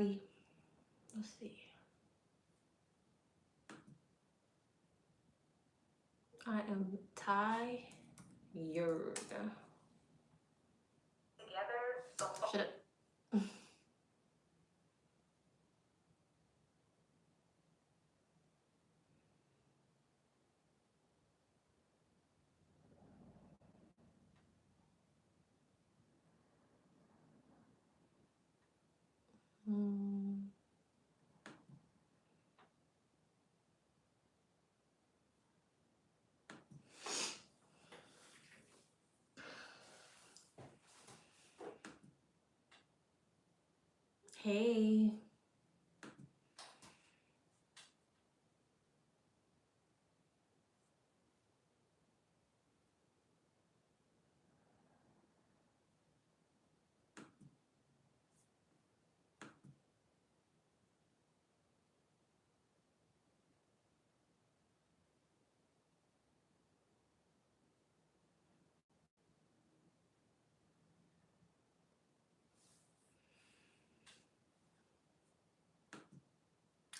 everybody. Let's see. I am tired. Shut up. Hey.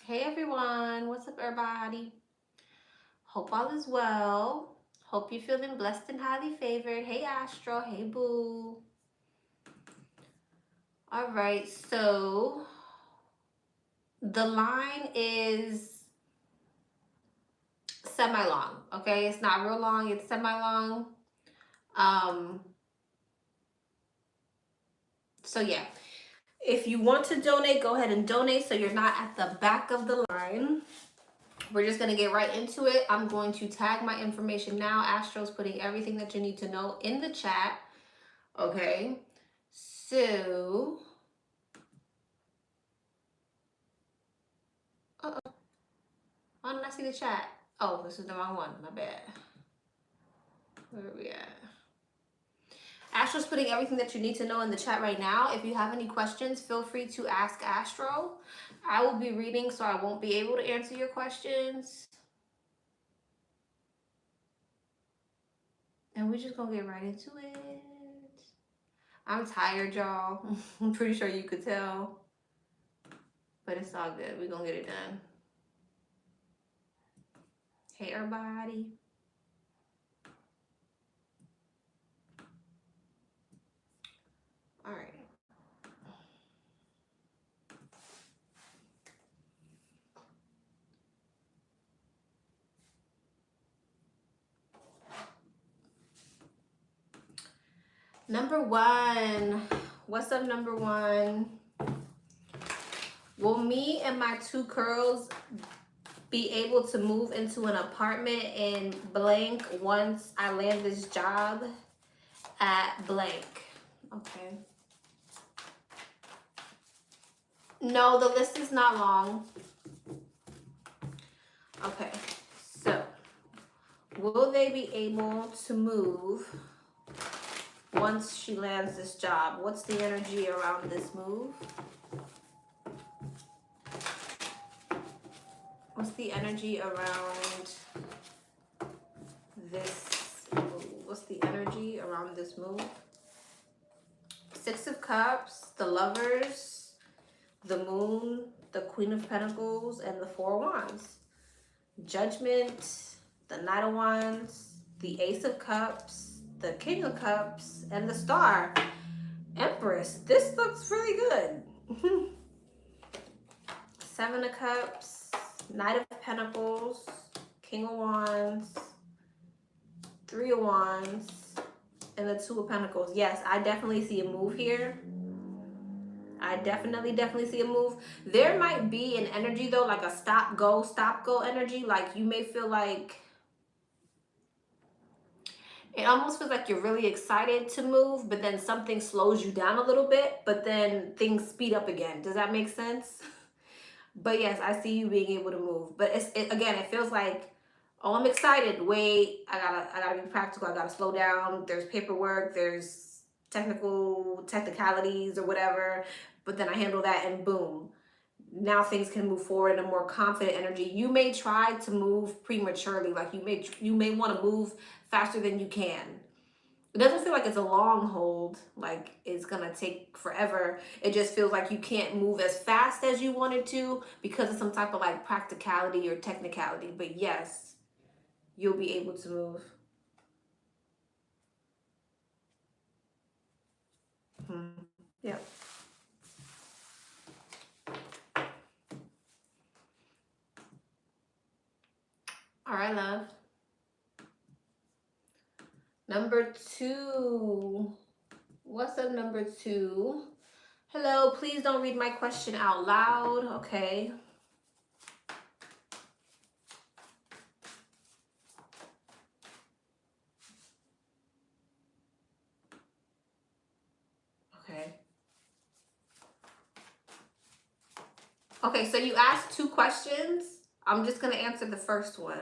Hey everyone, what's up everybody? Hope all is well. Hope you're feeling blessed and highly favored. Hey Astro, hey Boo. All right, so the line is semi-long, okay? It's not real long, it's semi-long. So yeah, if you want to donate, go ahead and donate so you're not at the back of the line. We're just gonna get right into it. I'm going to tag my information now. Astro's putting everything that you need to know in the chat. Okay, so why didn't I see the chat? Oh, this is the wrong one, my bad. Where are we at? Astro's putting everything that you need to know in the chat right now. If you have any questions, feel free to ask Astro. I will be reading, so I won't be able to answer your questions. And we're just gonna get right into it. I'm tired, y'all. I'm pretty sure you could tell. But it's all good. We're gonna get it done. Hey, everybody. All right. Number one. What's up, number one? Will me and my two curls be able to move into an apartment in blank once I land this job at blank? Okay. No, the list is not long. Okay, so will they be able to move once she lands this job? What's the energy around this move? What's the energy around this move? What's the energy around this move? Six of Cups, the Lovers, the Moon, the Queen of Pentacles, and the Four of Wands. Judgment, the Knight of Wands, the Ace of Cups, the King of Cups, and the Star. Empress, this looks really good. Seven of Cups, Knight of Pentacles, King of Wands, Three of Wands, and the Two of Pentacles. Yes, I definitely see a move here. I definitely see a move. There might be an energy though, like a stop go energy. Like you may feel like it almost feels like you're really excited to move, but then something slows you down a little bit, but then things speed up again. Does that make sense? But yes, I see you being able to move. But again, it feels like, oh, I'm excited. Wait, I gotta be practical. I gotta slow down. There's paperwork. There's technicalities or whatever. But then I handle that and boom. Now things can move forward in a more confident energy. You may try to move prematurely. Like you may want to move faster than you can. It doesn't feel like it's a long hold, like it's gonna take forever. It just feels like you can't move as fast as you wanted to because of some type of like practicality or technicality. But yes, you'll be able to move. Yep. All right, love. Number 2. What's up, number 2? Hello, please don't read my question out loud. Okay. Okay. Okay, so you asked 2 questions. I'm just going to answer the first one.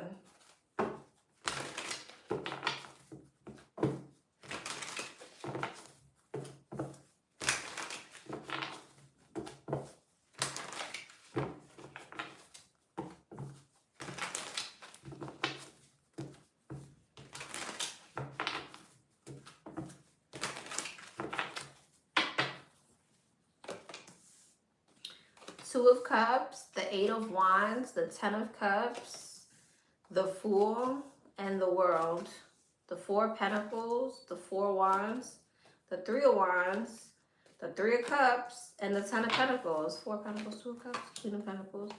Two of Cups, the Eight of Wands, the Ten of Cups, the Fool, and the World. The Four of Pentacles, the Four Wands, the Three of Wands, the Three of Cups, and the Ten of Pentacles. Four of Pentacles, Two of Cups, Queen of Pentacles,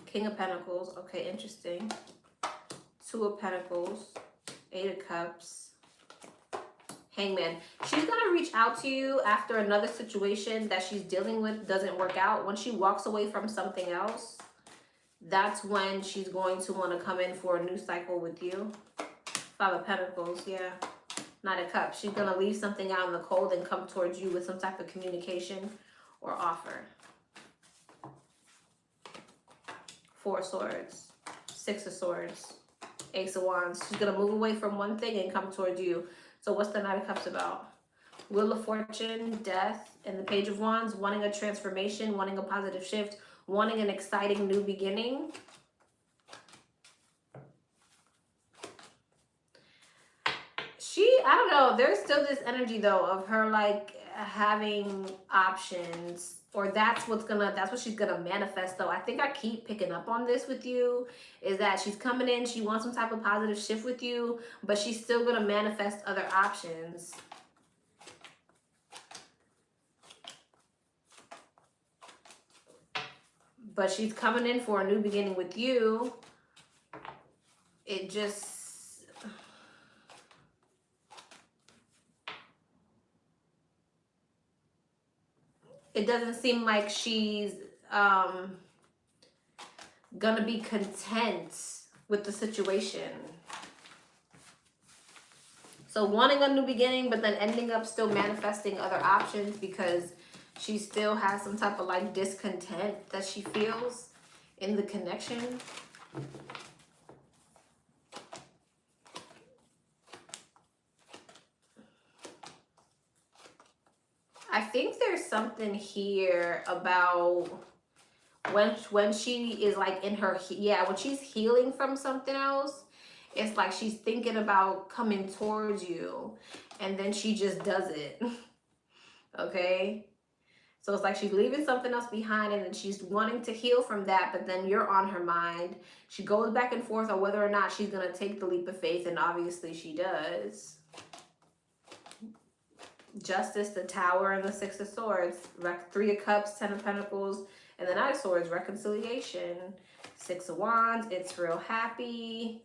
King of Pentacles. Okay, interesting. Two of Pentacles, Eight of Cups, Hangman. She's gonna reach out to you after another situation that she's dealing with doesn't work out. When she walks away from something else, that's when she's going to want to come in for a new cycle with you. Five of Pentacles, yeah. Knight of Cups. She's gonna leave something out in the cold and come towards you with some type of communication or offer. Four of Swords, Six of Swords, Ace of Wands. She's gonna move away from one thing and come towards you. So what's the Knight of Cups about? Wheel of Fortune, Death, and the Page of Wands. Wanting a transformation, wanting a positive shift, wanting an exciting new beginning. I don't know, there's still this energy though of her like having options, or that's what she's gonna manifest though. I think I keep picking up on this with you, is that she's coming in, she wants some type of positive shift with you, but she's still gonna manifest other options. But she's coming in for a new beginning with you. It just, it doesn't seem like she's gonna be content with the situation. So wanting a new beginning, but then ending up still manifesting other options because she still has some type of like discontent that she feels in the connection. I think there's something here about when she is like in her, when she's healing from something else, it's like she's thinking about coming towards you and then she just does it. Okay? So it's like she's leaving something else behind and then she's wanting to heal from that, but then you're on her mind. She goes back and forth on whether or not she's going to take the leap of faith, and obviously she does. Justice, the Tower, and the Six of Swords. Three of Cups, Ten of Pentacles, and the Knight of Swords. Reconciliation. Six of Wands. It's real happy.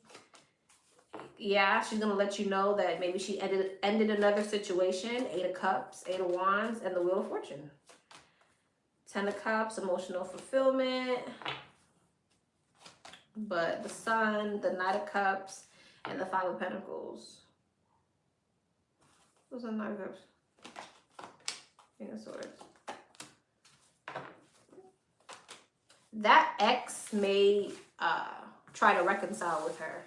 Yeah, she's going to let you know that maybe she ended another situation. Eight of Cups, Eight of Wands, and the Wheel of Fortune. Ten of Cups, emotional fulfillment. But the Sun, the Knight of Cups, and the Five of Pentacles. What's the Knight of Cups? King of Swords. That ex may try to reconcile with her.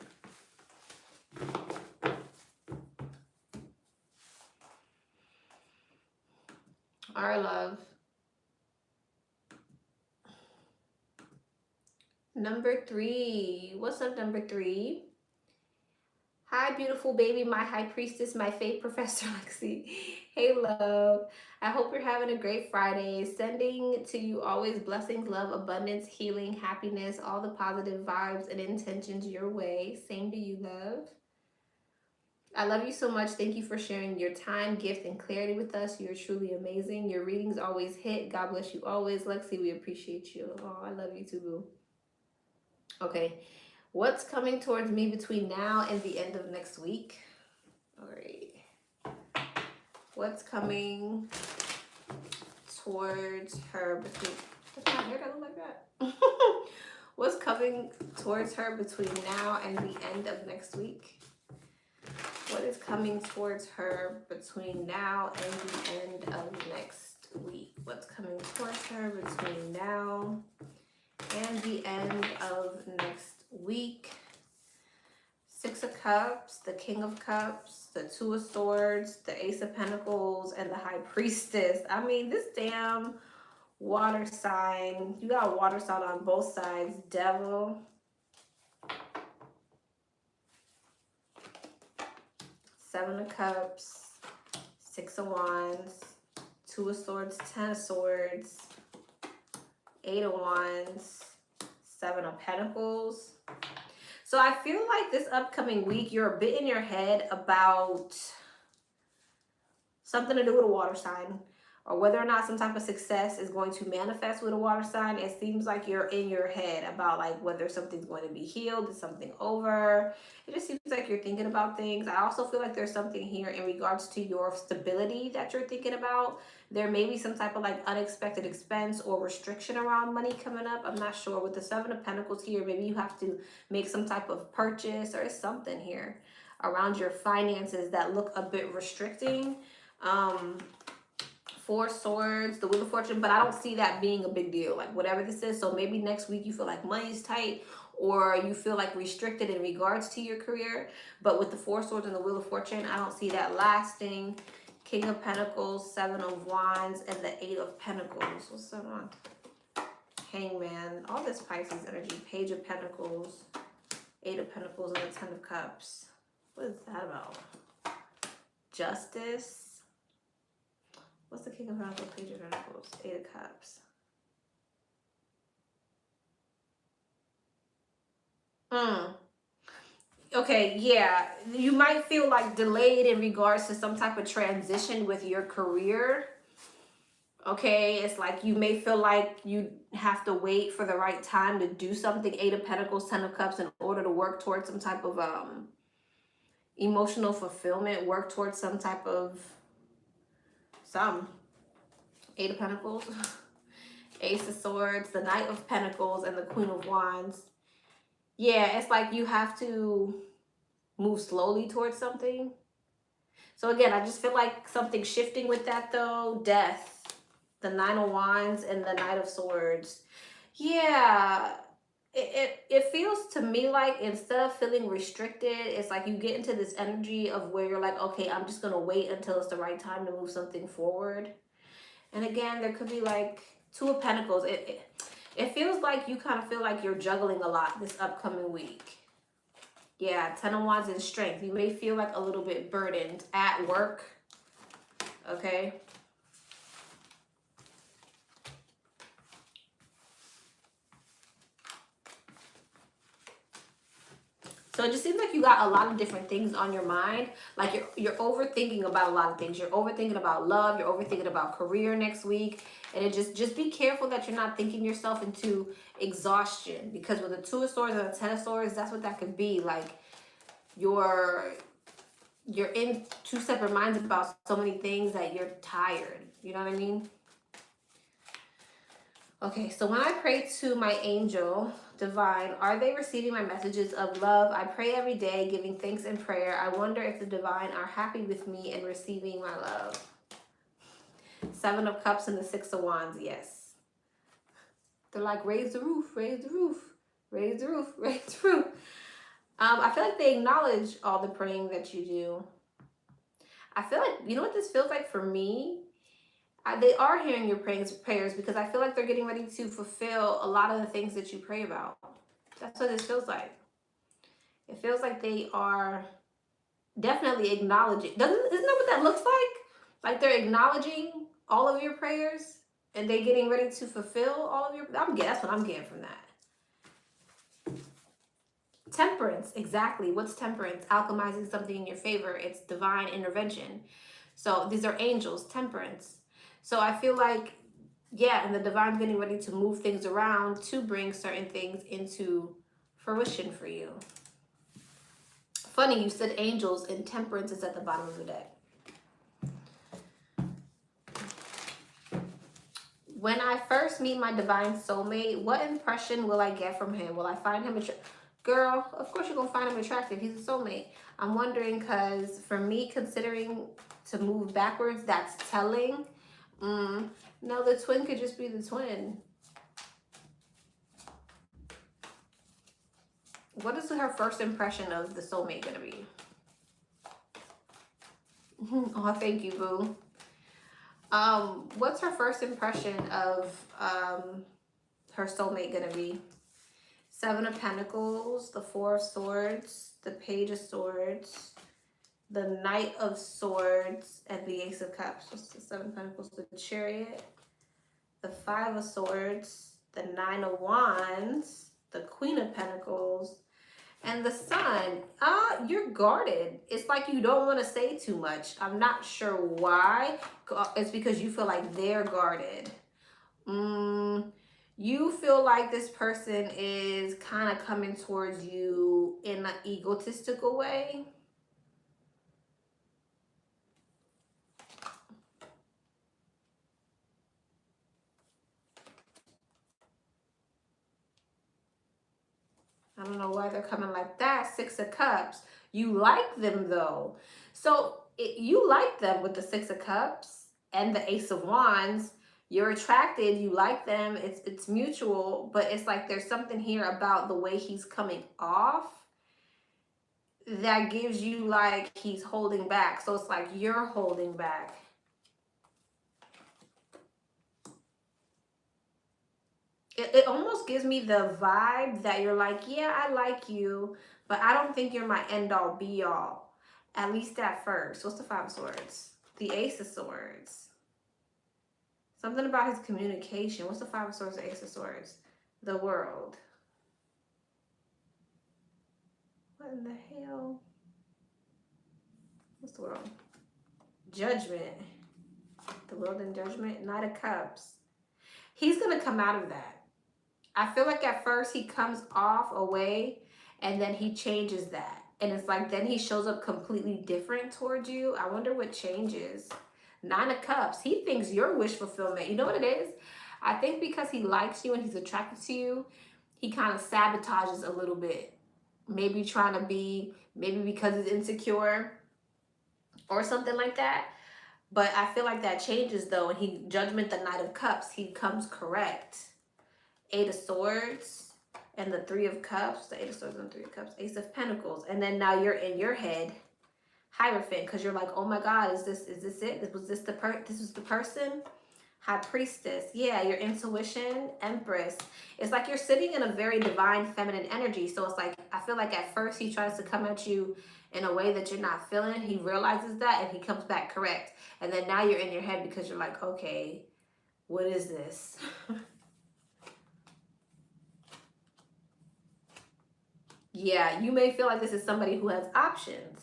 All right, love. Number 3. What's up, number 3? Hi, beautiful baby, my high priestess, my faith professor, Lexi. Hey, love. I hope you're having a great Friday. Sending to you always blessings, love, abundance, healing, happiness, all the positive vibes and intentions your way. Same to you, love. I love you so much. Thank you for sharing your time, gift, and clarity with us. You're truly amazing. Your readings always hit. God bless you always. Lexi, we appreciate you. Oh, I love you too, boo. Okay. What's coming towards me between now and the end of next week? All right. What's coming towards her between... Does my hair look like that? What's coming towards her between now and the end of next week? What is coming towards her between now and the end of next week? What's coming towards her between now and the end of next week? Six of Cups, the King of Cups, the Two of Swords, the Ace of Pentacles, and the High Priestess. I mean, this damn water sign. You got a water sign on both sides. Devil. Seven of Cups, Six of Wands, Two of Swords, Ten of Swords, Eight of Wands, Seven of Pentacles. So I feel like this upcoming week, you're a bit in your head about something to do with a water sign, or whether or not some type of success is going to manifest with a water sign. It seems like you're in your head about like whether something's going to be healed, is something over. It just seems like you're thinking about things. I also feel like there's something here in regards to your stability that you're thinking about. There may be some type of like unexpected expense or restriction around money coming up. I'm not sure. With the Seven of Pentacles here, maybe you have to make some type of purchase, or something here around your finances that look a bit restricting. Four Swords, the Wheel of Fortune, but I don't see that being a big deal, like whatever this is. So maybe next week you feel like money's tight, or you feel like restricted in regards to your career. But with the Four Swords and the Wheel of Fortune, I don't see that lasting. King of Pentacles, Seven of Wands, and the Eight of Pentacles. What's that on? Hangman. All this Pisces energy. Page of Pentacles, Eight of Pentacles, and the Ten of Cups. What is that about? Justice. What's the King of Pentacles, Page of Pentacles, Eight of Cups? Okay, yeah. You might feel like delayed in regards to some type of transition with your career. Okay, it's like you may feel like you have to wait for the right time to do something. Eight of Pentacles, Ten of Cups, in order to work towards some type of emotional fulfillment, work towards some type of Eight of Pentacles, Ace of Swords, the Knight of Pentacles, and the Queen of Wands. Yeah, it's like you have to move slowly towards something. So again, I just feel like something's shifting with that though. Death, the Nine of Wands, and the Knight of Swords. Yeah, it feels to me like instead of feeling restricted, it's like you get into this energy of where you're like, okay, I'm just going to wait until it's the right time to move something forward. And again, there could be like Two of Pentacles. It feels like you kind of feel like you're juggling a lot this upcoming week. Yeah, Ten of Wands and Strength. You may feel like a little bit burdened at work. Okay. So it just seems like you got a lot of different things on your mind. Like you're overthinking about a lot of things. You're overthinking about love. You're overthinking about career next week. And it just be careful that you're not thinking yourself into exhaustion. Because with the Two of Swords and the Ten of Swords, that's what that could be. Like you're in two separate minds about so many things that you're tired. You know what I mean? Okay, so when I pray to my angel, divine, are they receiving my messages of love? I pray every day, giving thanks in prayer. I wonder if the divine are happy with me and receiving my love. Seven of Cups and the Six of Wands, yes. They're like, raise the roof, raise the roof, raise the roof, raise the roof. I feel like they acknowledge all the praying that you do. I feel like, you know what this feels like for me? They are hearing your prayers because I feel like they're getting ready to fulfill a lot of the things that you pray about. That's what this feels like. It feels like they are definitely acknowledging. Isn't that what that looks like? Like they're acknowledging all of your prayers and they're getting ready to fulfill all of your. That's what I'm getting from that. Temperance, exactly. What's temperance? Alchemizing something in your favor. It's divine intervention. So these are angels, temperance. So I feel like, yeah, and the divine's getting ready to move things around to bring certain things into fruition for you. Funny, you said angels and temperance is at the bottom of the deck. When I first meet my divine soulmate, what impression will I get from him? Will I find him attractive? Girl, of course you're going to find him attractive. He's a soulmate. I'm wondering because for me, considering to move backwards, that's telling. No, the twin could just be the twin. What is her first impression of the soulmate going to be? Oh, thank you, boo. What's her first impression of her soulmate gonna be? 7 of Pentacles, the 4 of Swords, the Page of Swords, the Knight of Swords, and the Ace of Cups. What's the 7 of Pentacles? The Chariot, the 5 of Swords, the 9 of Wands, the Queen of Pentacles, and the Sun. You're guarded. It's like you don't want to say too much. I'm not sure why. It's because you feel like they're guarded. You feel like this person is kind of coming towards you in an egotistical way. I don't know why they're coming like that. 6 of Cups. You like them though. So you like them with the 6 of Cups and the Ace of Wands. You're attracted. You like them. It's mutual. But it's like there's something here about the way he's coming off that gives you like he's holding back. So it's like you're holding back. It almost gives me the vibe that you're like, yeah, I like you, but I don't think you're my end all be all. At least at first. What's the 5 of Swords? The Ace of Swords. Something about his communication. What's the 5 of Swords, the Ace of Swords? The World. What in the hell? What's the World? Judgment. The World and Judgment. Knight of Cups. He's going to come out of that. I feel like at first he comes off away and then he changes that. And it's like then he shows up completely different towards you. I wonder what changes. 9 of Cups. He thinks your wish fulfillment. You know what it is? I think because he likes you and he's attracted to you, he kind of sabotages a little bit. Maybe trying to be, maybe because he's insecure or something like that. But I feel like that changes though. And he judgment the Knight of Cups. He comes correct. 8 of Swords and the 3 of Cups. The 8 of Swords and 3 of Cups. Ace of Pentacles. And then now you're in your head, Hierophant, because you're like, oh my God, is this it? This was the person? High Priestess. Yeah, your intuition, Empress. It's like you're sitting in a very divine feminine energy. So it's like, I feel like at first he tries to come at you in a way that you're not feeling. He realizes that and he comes back correct. And then now you're in your head because you're like, okay, what is this? Yeah, you may feel like this is somebody who has options.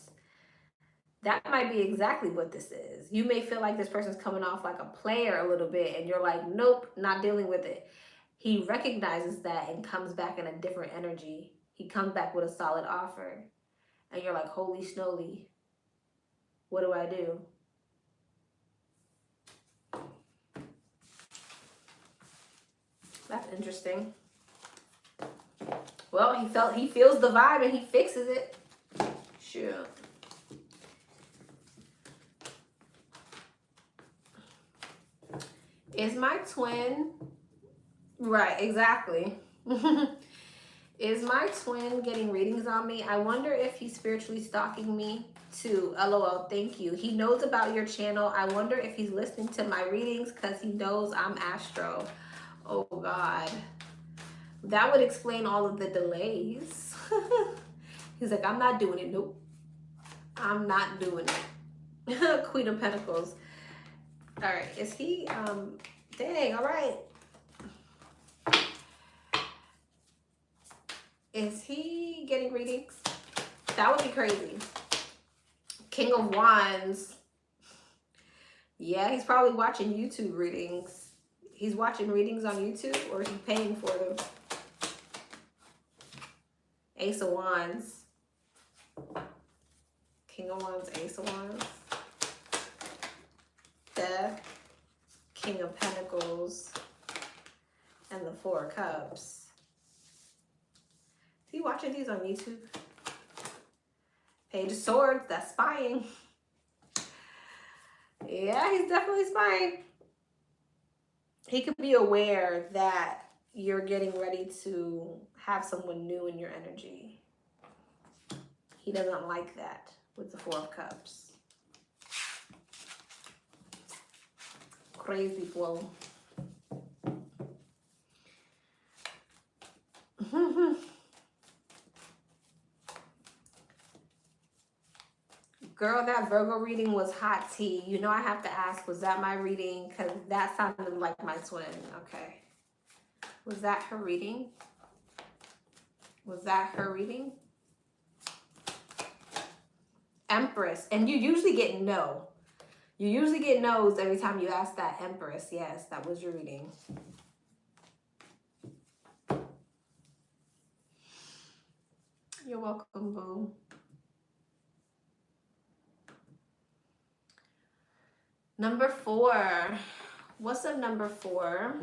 That might be exactly what this is. You may feel like this person's coming off like a player a little bit and you're like, nope, not dealing with it. He recognizes that and comes back in a different energy. He comes back with a solid offer. And you're like, holy snowly, what do I do? That's interesting. Well, he feels the vibe and he fixes it. Sure. Is my twin, right, exactly. Is my twin getting readings on me? I wonder if he's spiritually stalking me too. LOL, thank you. He knows about your channel. I wonder if he's listening to my readings because he knows I'm Astro. Oh God. That would explain all of the delays. He's like, I'm not doing it. Nope. I'm not doing it. Queen of Pentacles. All right, is he, dang, all right. Is he getting readings? That would be crazy. King of Wands. Yeah, he's probably watching YouTube readings. He's watching readings on YouTube, or is he paying for them? Ace of Wands. King of Wands, Ace of Wands. Death. King of Pentacles. And the Four of Cups. Is he watching these on YouTube? Page of Swords, that's spying. Yeah, he's definitely spying. He could be aware that you're getting ready to have someone new in your energy. He doesn't like that with the Four of Cups. Crazy flow. Girl, that Virgo reading was hot tea. You know I have to ask, was that my reading? Because that sounded like my twin. Okay. Was that her reading? Was that her reading? Empress. And you usually get no. You usually get no's every time you ask that. Empress. Yes, that was your reading. You're welcome, boo. Number 4. What's up, number 4?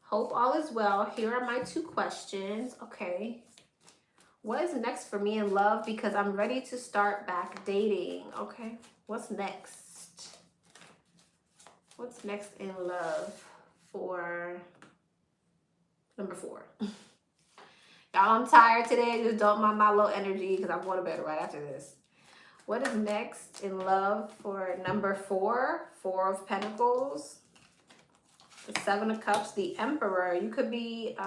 Hope all is well. Here are my 2 questions. Okay. What is next for me in love? Because I'm ready to start back dating. Okay. What's next? What's next in love for number 4? Y'all, I'm tired today. Just don't mind my low energy because I'm going to bed right after this. What is next in love for number 4? 4 of Pentacles. The 7 of Cups. The Emperor. You could be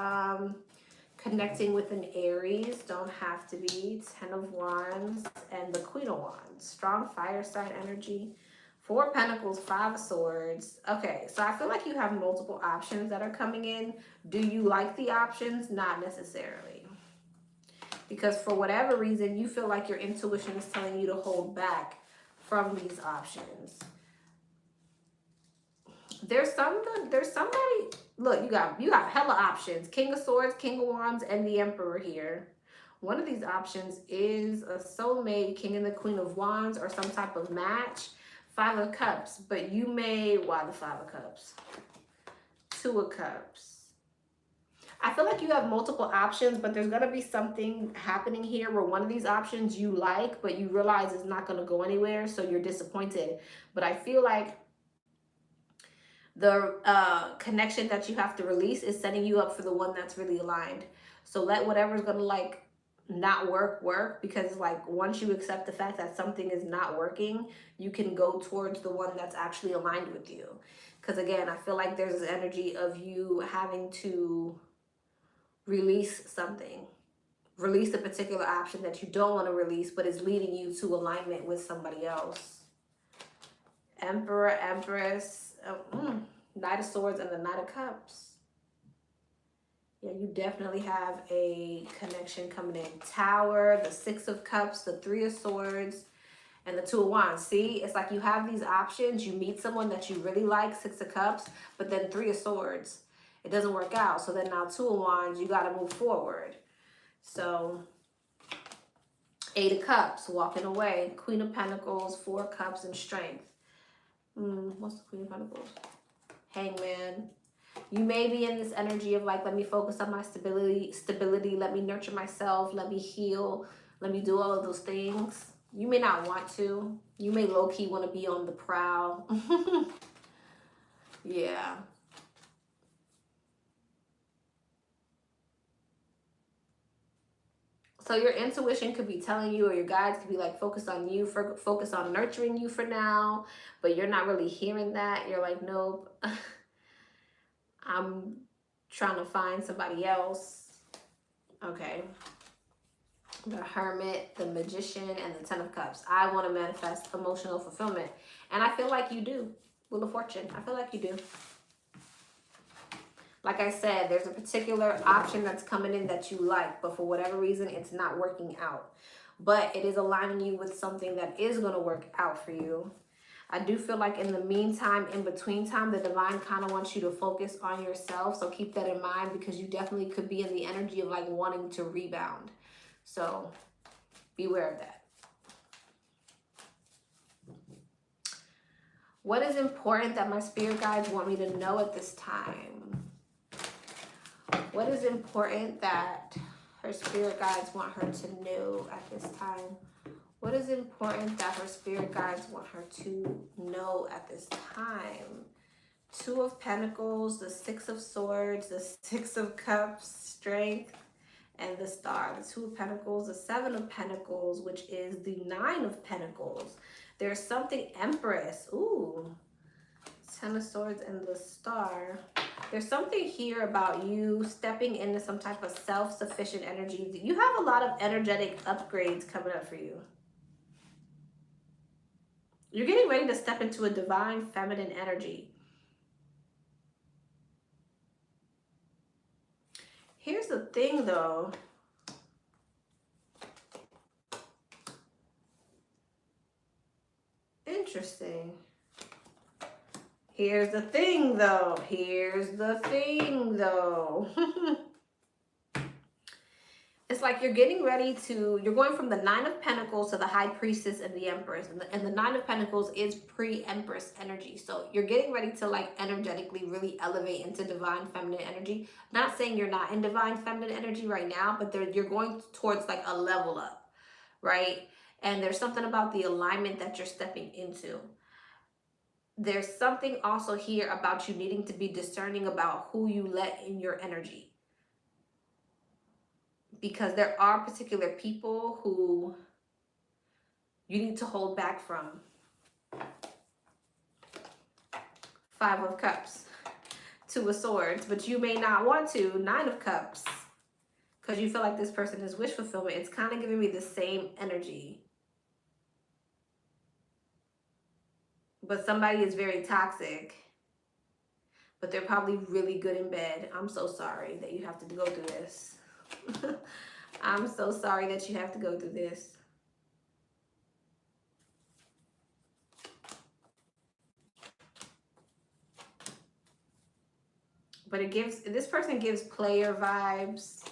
connecting with an Aries. Don't have to be. 10 of Wands. And the Queen of Wands. Strong fire sign energy. 4 of Pentacles. 5 of Swords. Okay, so I feel like you have multiple options that are coming in. Do you like the options? Not necessarily. Because for whatever reason, you feel like your intuition is telling you to hold back from these options. There's somebody, look, you got hella options. King of Swords, King of Wands, and the Emperor here. One of these options is a soulmate, King and the Queen of Wands, or some type of match. 5 of Cups, but you may, why the 5 of Cups? 2 of Cups. I feel like you have multiple options, but there's going to be something happening here where one of these options you like, but you realize it's not going to go anywhere, so you're disappointed. But I feel like the connection that you have to release is setting you up for the one that's really aligned. So let whatever's going to like not work, because like once you accept the fact that something is not working, you can go towards the one that's actually aligned with you. Because again, I feel like there's this energy of you having to release something, release a particular option that you don't want to release, but is leading you to alignment with somebody else. Emperor, Empress, Knight of Swords, and the Knight of Cups. Yeah, you definitely have a connection coming in. Tower, the 6 of Cups, the 3 of Swords, and the 2 of Wands. See, it's like you have these options. You meet someone that you really like, 6 of Cups, but then 3 of Swords. It doesn't work out. So then now 2 of Wands, you got to move forward. So 8 of Cups, walking away. Queen of Pentacles, 4 of Cups, and Strength. What's the Queen of Pentacles? Hangman. You may be in this energy of like, let me focus on my stability. Let me nurture myself. Let me heal. Let me do all of those things. You may not want to. You may low-key want to be on the prowl. Yeah. So your intuition could be telling you, or your guides could be like, focus on you, focus on nurturing you for now, but you're not really hearing that. You're like, nope, I'm trying to find somebody else. Okay. the Hermit, the Magician, and the Ten of Cups. I want to manifest emotional fulfillment. And I feel like you do. Wheel of Fortune. I feel like you do. Like I said, there's a particular option that's coming in that you like, but for whatever reason, it's not working out. But it is aligning you with something that is going to work out for you. I do feel like in the meantime, in between time, the divine kind of wants you to focus on yourself. So keep that in mind, because you definitely could be in the energy of like wanting to rebound. So beware of that. What is important that my spirit guides want me to know at this time? What is important that her spirit guides want her to know at this time? What is important that her spirit guides want her to know at this time? Two of Pentacles, the Six of Swords, the Six of Cups, Strength, and the Star. The Two of Pentacles, the Seven of Pentacles, which is the Nine of Pentacles. There's something, Empress. Ooh. Ten of Swords and the Star. There's something here about you stepping into some type of self-sufficient energy. You have a lot of energetic upgrades coming up for you. You're getting ready to step into a divine feminine energy. Here's the thing though. Interesting. Here's the thing though. Here's the thing though. It's like you're getting ready to, you're going from the Nine of Pentacles to the High Priestess and the Empress. And the Nine of Pentacles is pre-Empress energy. So you're getting ready to like energetically really elevate into divine feminine energy. Not saying you're not in divine feminine energy right now, but you're going towards like a level up, right? And there's something about the alignment that you're stepping into. There's something also here about you needing to be discerning about who you let in your energy. Because there are particular people who you need to hold back from. Five of Cups, Two of Swords, but you may not want to. Nine of Cups, because you feel like this person is wish fulfillment. It's kind of giving me the same energy. But somebody is very toxic, but they're probably really good in bed. I'm so sorry that you have to go through this. I'm so sorry that you have to go through this. But it gives, this person gives player vibes.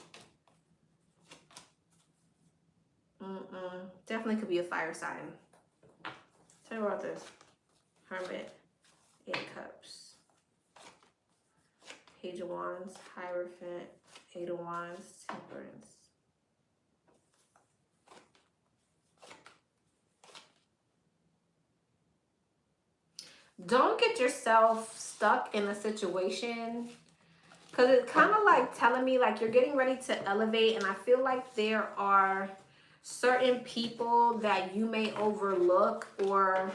Definitely could be a fire sign. Tell me about this. Hermit, Eight of Cups, Page of Wands, Hierophant, Eight of Wands, Temperance. Don't get yourself stuck in a situation, because it's kind of like telling me like you're getting ready to elevate, and I feel like there are certain people that you may overlook, or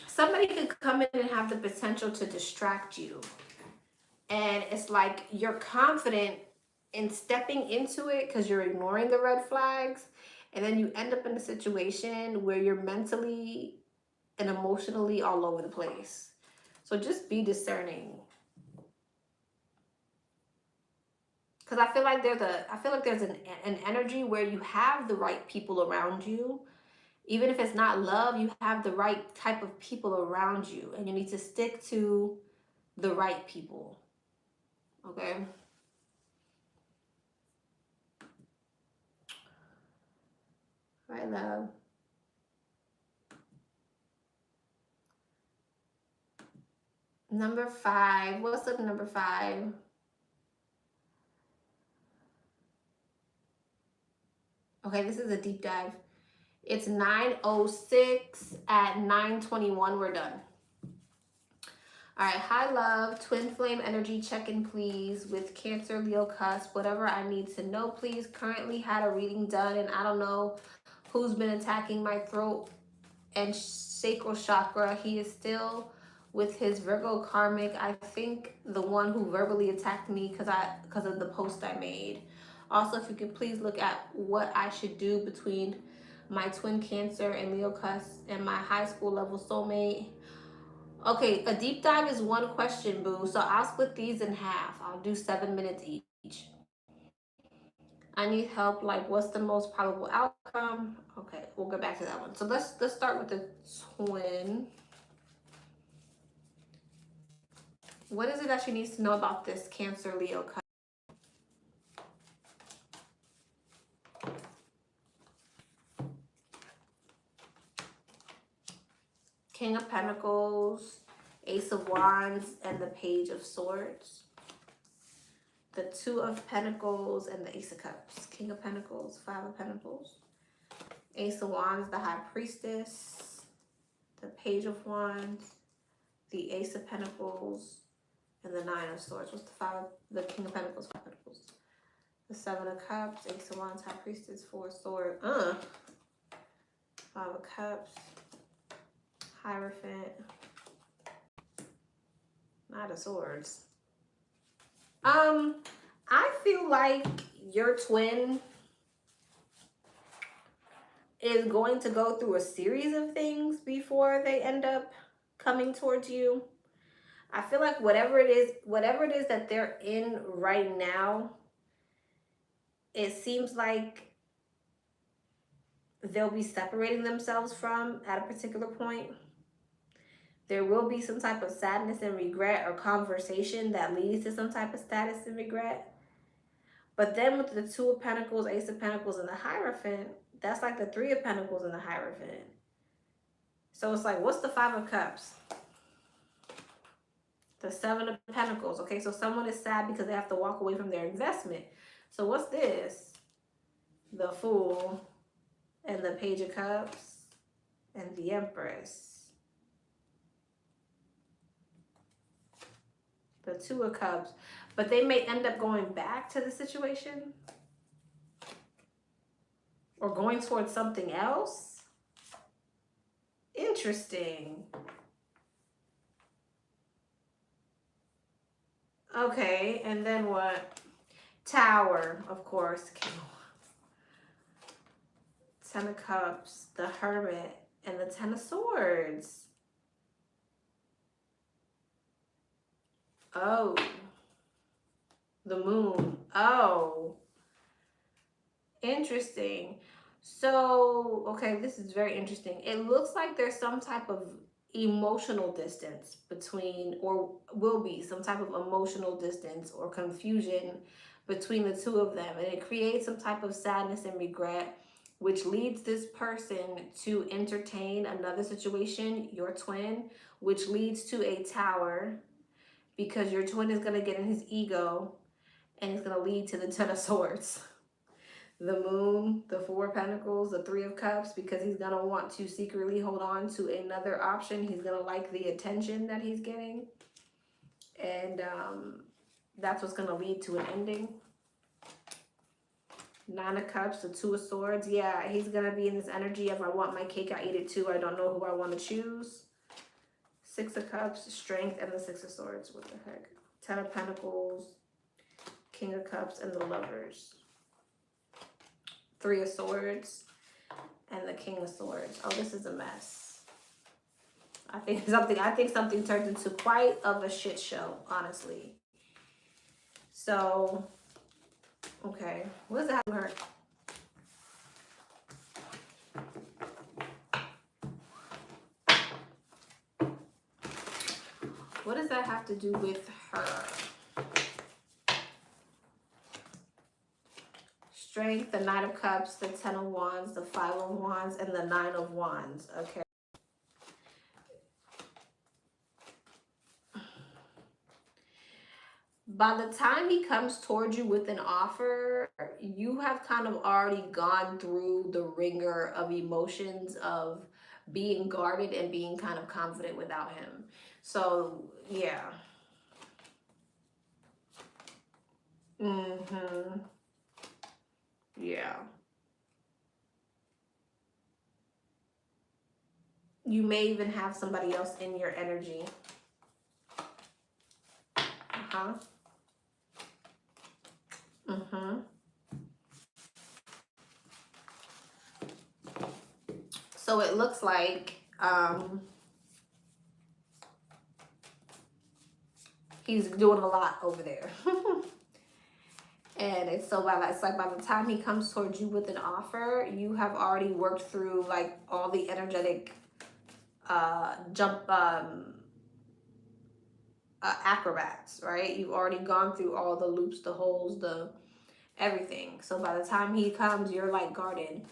somebody could come in and have the potential to distract you. And it's like you're confident in stepping into it because you're ignoring the red flags, and then you end up in a situation where you're mentally and emotionally all over the place. So just be discerning. Because I feel like there's an energy where you have the right people around you. Even if it's not love, you have the right type of people around you, and you need to stick to the right people. Okay? Right, love. Number 5. What's up, number 5? Okay, this is a deep dive. It's 9:06. At 9:21, we're done. All right, hi, love. Twin flame energy check-in, please, with Cancer, Leo, cusp. Whatever I need to know, please. Currently had a reading done, and I don't know who's been attacking my throat and sacral chakra. He is still with his Virgo karmic. I think the one who verbally attacked me because of the post I made. Also, if you can please look at what I should do between my twin Cancer and Leo cusp and my high school level soulmate. Okay, a deep dive is one question, boo. So I'll split these in half. I'll do 7 minutes each. I need help. Like, what's the most probable outcome? Okay, we'll go back to that one. So let's start with the twin. What is it that she needs to know about this Cancer Leo cusp? King of Pentacles, Ace of Wands, and the Page of Swords. The Two of Pentacles and the Ace of Cups. King of Pentacles, Five of Pentacles. Ace of Wands, the High Priestess. The Page of Wands, the Ace of Pentacles, and the Nine of Swords. What's the King of Pentacles, Five of Pentacles? The Seven of Cups, Ace of Wands, High Priestess, Four of Swords. Five of Cups. Hierophant, Knight of Swords. I feel like your twin is going to go through a series of things before they end up coming towards you. I feel like whatever it is that they're in right now, it seems like they'll be separating themselves from at a particular point. There will be some type of sadness and regret or conversation that leads to some type of status and regret. But then with the Two of Pentacles, Ace of Pentacles, and the Hierophant, that's like the Three of Pentacles and the Hierophant. So it's like, what's the Five of Cups? The Seven of Pentacles. Okay, so someone is sad because they have to walk away from their investment. So what's this? The Fool and the Page of Cups and the Empress. The Two of Cups, but they may end up going back to the situation or going towards something else. Interesting. Okay, and then what? Tower, of course. Ten of Cups, the Hermit, and the Ten of Swords. Oh, the Moon. Oh, interesting. So, okay, this is very interesting. It looks like there's some type of emotional distance between, or will be some type of emotional distance or confusion between the two of them. And it creates some type of sadness and regret, which leads this person to entertain another situation, your twin, which leads to a Tower, because your twin is going to get in his ego and it's going to lead to the Ten of Swords. The Moon, the Four of Pentacles, the Three of Cups, because he's going to want to secretly hold on to another option. He's going to like the attention that he's getting. And that's what's going to lead to an ending. Nine of Cups, the Two of Swords. Yeah, he's going to be in this energy of I want my cake, I eat it too. I don't know who I want to choose. Six of Cups, Strength, and the Six of Swords. What the heck? Ten of Pentacles, King of Cups, and the Lovers. Three of Swords, and the King of Swords. Oh, this is a mess. I think something turned into quite of a shit show, honestly. So, okay. What does it have to hurt? What does that have to do with her? Strength, the Knight of Cups, the Ten of Wands, the Five of Wands, and the Nine of Wands. Okay. By the time he comes towards you with an offer, you have kind of already gone through the ringer of emotions of being guarded and being kind of confident without him. So, yeah. Yeah. You may even have somebody else in your energy. So it looks like he's doing a lot over there. And it's so it's like by the time he comes towards you with an offer, you have already worked through like all the energetic acrobats, right? You've already gone through all the loops, the holes, the everything. So by the time he comes, you're like guarded,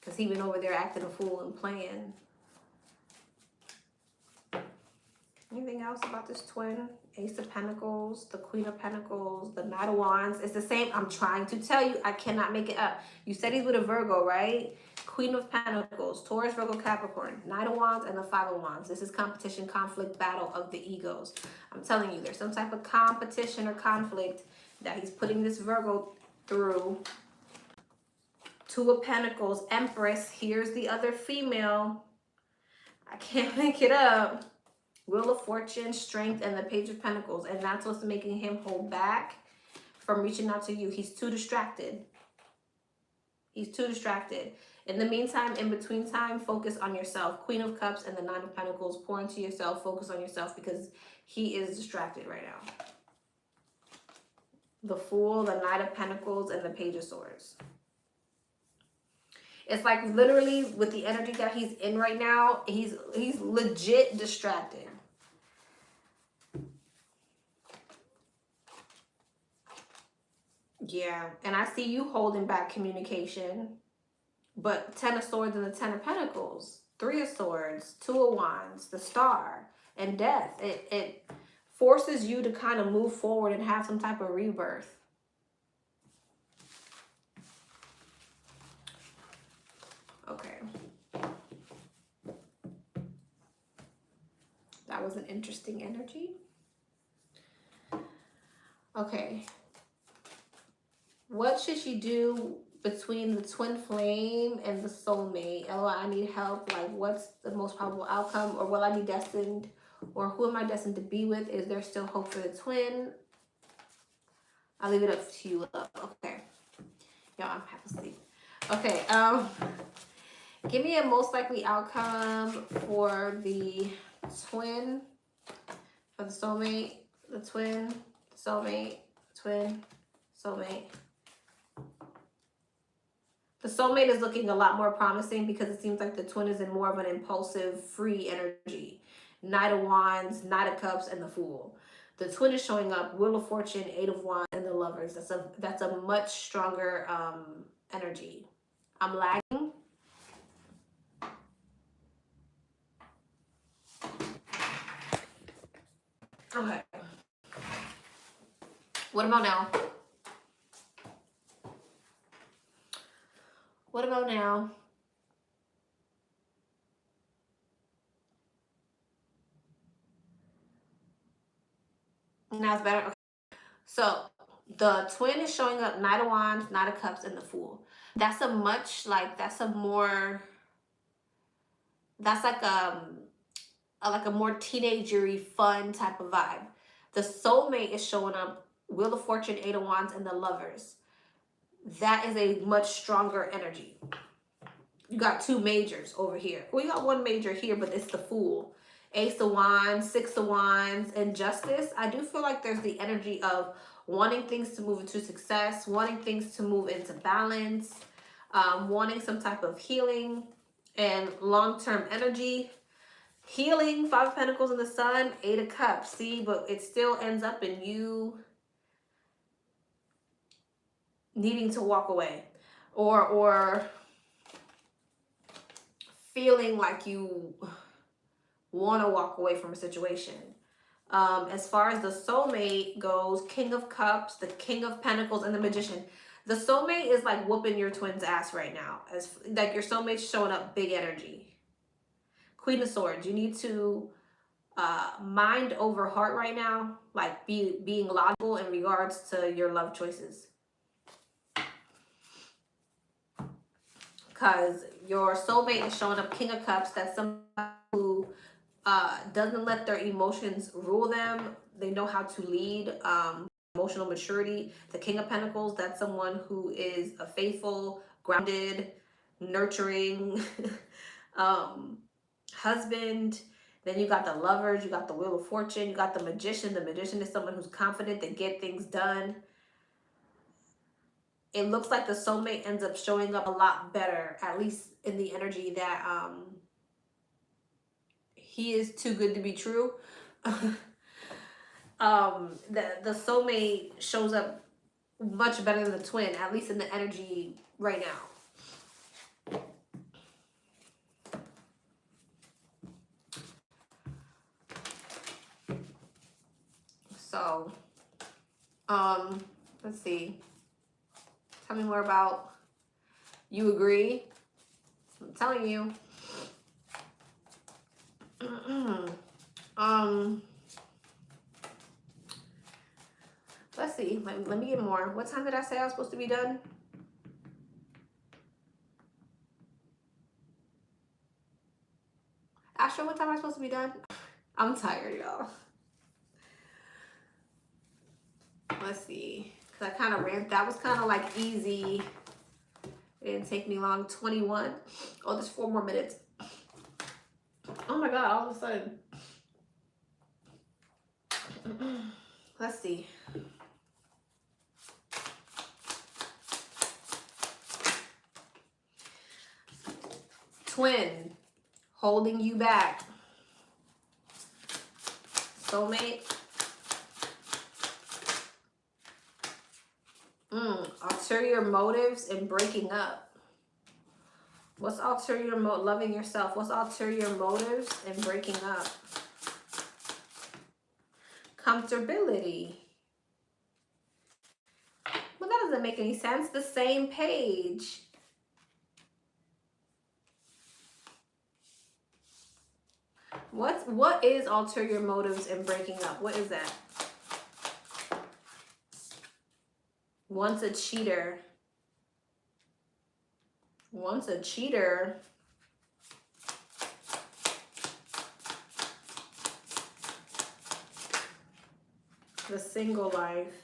because he been over there acting a fool and playing. Anything else about this twin? Ace of Pentacles, the Queen of Pentacles, the Knight of Wands. It's the same. I'm trying to tell you, I cannot make it up. You said he's with a Virgo, right? Queen of Pentacles, Taurus, Virgo, Capricorn, Knight of Wands, and the Five of Wands. This is competition, conflict, battle of the egos. I'm telling you, there's some type of competition or conflict that he's putting this Virgo through. Two of Pentacles, Empress. Here's the other female. I can't make it up. Wheel of Fortune, Strength, and the Page of Pentacles. And that's what's making him hold back from reaching out to you. He's too distracted. He's too distracted. In the meantime, in between time, focus on yourself. Queen of Cups and the Nine of Pentacles. Pour into yourself. Focus on yourself, because he is distracted right now. The Fool, the Knight of Pentacles, and the Page of Swords. It's like literally with the energy that he's in right now, he's legit distracted. Yeah, and I see you holding back communication. But Ten of Swords and the Ten of Pentacles, Three of Swords, Two of Wands, the Star, and Death. It forces you to kind of move forward and have some type of rebirth. Okay. That was an interesting energy. Okay. What should she do between the twin flame and the soulmate? LOL, I need help. Like, what's the most probable outcome? Or will I be destined? Or who am I destined to be with? Is there still hope for the twin? I'll leave it up to you. Okay. Y'all, I'm half asleep. Okay. Give me a most likely outcome for the twin, for the soulmate, the twin, soulmate, twin, soulmate. The soulmate is looking a lot more promising, because it seems like the twin is in more of an impulsive, free energy. Knight of Wands, Knight of Cups, and the Fool. The twin is showing up, Wheel of Fortune, Eight of Wands, and the Lovers. That's a much stronger energy. I'm lagging. Okay. What about now? What about now? Now it's better. Okay. So the twin is showing up, Knight of Wands, Knight of Cups, and the Fool. That's a much like that's a more that's like a more teenagery, fun type of vibe. The soulmate is showing up, Wheel of Fortune, Eight of Wands, and the Lovers. That is a much stronger energy. You got two majors over here. Well, you got one major here, but it's the Fool. Ace of Wands, Six of Wands, and Justice. I do feel like there's the energy of wanting things to move into success, wanting things to move into balance, wanting some type of healing and long-term energy. Healing, Five of Pentacles in the Sun, Eight of Cups. See, but it still ends up in you needing to walk away, or feeling like you want to walk away from a situation. As far as the soulmate goes, King of Cups, the King of Pentacles, and the Magician. The soulmate is like whooping your twin's ass right now. As like your soulmate's showing up big energy. Queen of Swords, you need to mind over heart right now, like being logical in regards to your love choices. Because your soulmate is showing up King of Cups. That's somebody who doesn't let their emotions rule them. They know how to lead, emotional maturity. The King of Pentacles, that's someone who is a faithful, grounded, nurturing husband. Then you got the Lovers, you got the Wheel of Fortune, you got the Magician. The Magician is someone who's confident to get things done. It looks like the soulmate ends up showing up a lot better, at least in the energy that he is too good to be true. The soulmate shows up much better than the twin, at least in the energy right now. So, let's see. Tell me more about you agree. I'm telling you. Let's see. Let me get more. What time did I say I was supposed to be done? Astro, what time am I supposed to be done? I'm tired, y'all. Let's see. Because I kind of ran. That was kind of like easy. It didn't take me long. 21. Oh, there's 4 more minutes. Oh my God, all of a sudden. Let's see. Twin, holding you back. Soulmate. Ulterior motives and breaking up. What's ulterior loving yourself? What's ulterior motives and breaking up? Comfortability. Well, that doesn't make any sense. The same page. What is ulterior motives and breaking up? What is that? Once a cheater. Once a cheater. The single life.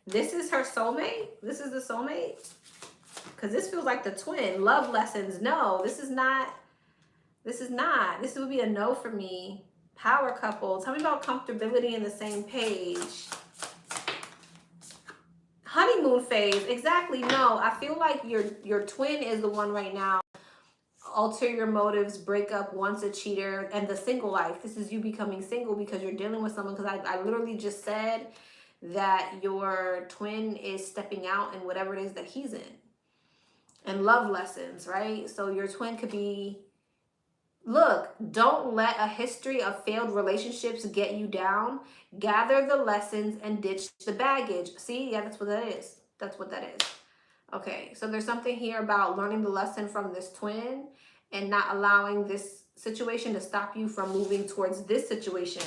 This is her soulmate? This is the soulmate? Because this feels like the twin. Love lessons. No, this is not. This is not. This would be a no for me. Power couple. Tell me about comfortability in the same page. Honeymoon phase. Exactly. No, I feel like your twin is the one right now. Ulterior motives, breakup, once a cheater, and the single life. This is you becoming single because you're dealing with someone. Because I literally just said that your twin is stepping out in whatever it is that he's in. And love lessons, right? So your twin could be... Look, don't let a history of failed relationships get you down. Gather the lessons and ditch the baggage. See? Yeah, that's what that is. That's what that is. Okay, so there's something here about learning the lesson from this twin and not allowing this situation to stop you from moving towards this situation,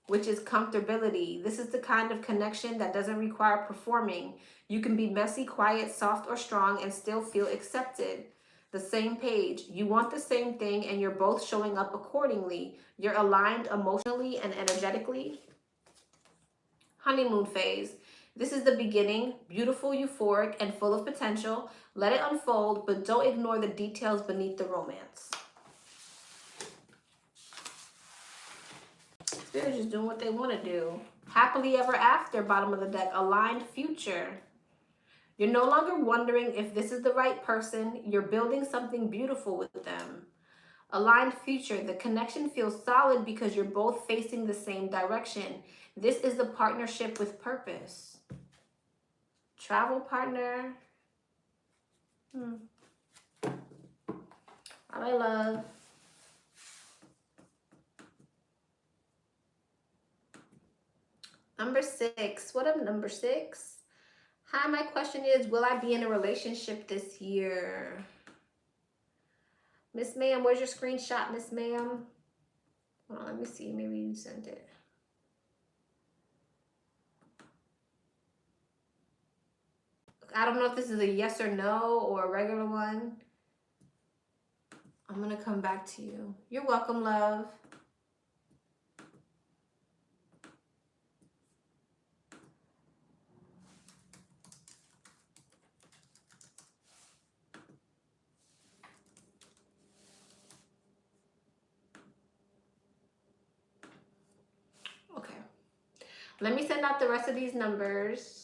which is comfortability. This is the kind of connection that doesn't require performing. You can be messy, quiet, soft, or strong and still feel accepted. The same page. You want the same thing and you're both showing up accordingly. You're aligned emotionally and energetically. Honeymoon phase. This is the beginning. Beautiful, euphoric, and full of potential. Let it unfold, but don't ignore the details beneath the romance. Spirit's just doing what they want to do. Happily ever after, bottom of the deck. Aligned future. You're no longer wondering if this is the right person. You're building something beautiful with them. Aligned future. The connection feels solid because you're both facing the same direction. This is the partnership with purpose. Travel partner. All right, love. Number 6. What up, number 6? Hi, my question is, will I be in a relationship this year? Miss Ma'am, where's your screenshot, Miss Ma'am? Well, let me see. Maybe you sent it. I don't know if this is a yes or no or a regular one. I'm going to come back to you. You're welcome, love. Let me send out the rest of these numbers.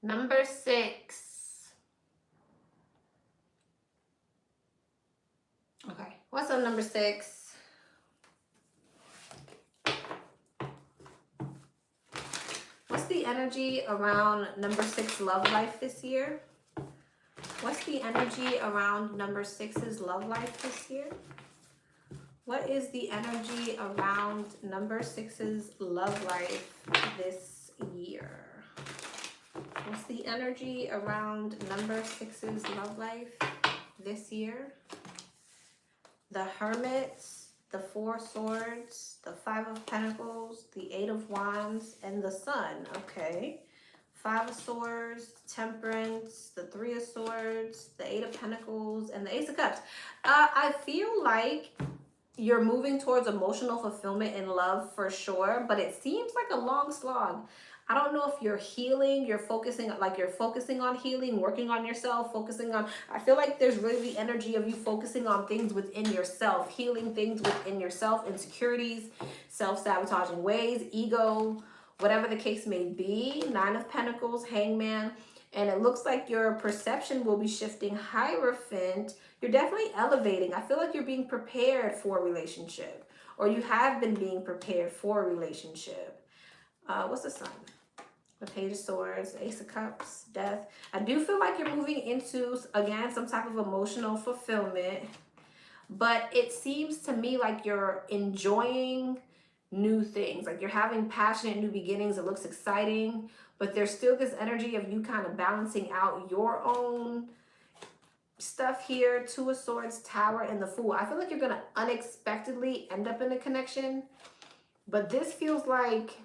Number 6. Okay, what's up, number 6? What's the energy around number 6 love life this year? What's the energy around number 6's love life this year? What is the energy around number 6's love life this year? What's the energy around number 6's love life this year? The Hermit, the 4 Swords, the 5 of Pentacles, the 8 of Wands, and the Sun. Okay. 5 of Swords, Temperance, the 3 of Swords, the 8 of Pentacles, and the Ace of Cups. I feel like you're moving towards emotional fulfillment in love for sure, but it seems like a long slog. I don't know if you're healing, you're focusing on healing, working on yourself, I feel like there's really the energy of you focusing on things within yourself, healing things within yourself, insecurities, self-sabotaging ways, ego, whatever the case may be. 9 of Pentacles, Hangman, and it looks like your perception will be shifting. Hierophant, you're definitely elevating. I feel like you're being prepared for a relationship, or you have been being prepared for a relationship. What's the Sun? The Page of Swords, Ace of Cups, Death. I do feel like you're moving into, again, some type of emotional fulfillment, but it seems to me like you're enjoying new things, like you're having passionate new beginnings. It looks exciting, but there's still this energy of you kind of balancing out your own stuff here. 2 of Swords, Tower, and the Fool. I feel like you're going to unexpectedly end up in a connection, but this feels like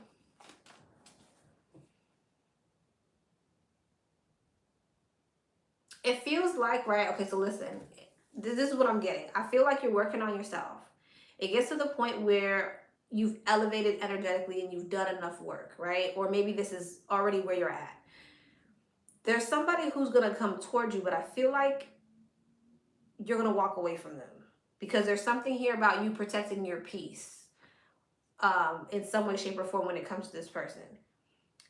right, okay, so listen, this is what I'm getting. I feel like you're working on yourself. It gets to the point where you've elevated energetically and you've done enough work, right? Or maybe this is already where you're at. There's somebody who's going to come towards you, but I feel like you're going to walk away from them because there's something here about you protecting your peace in some way, shape, or form when it comes to this person.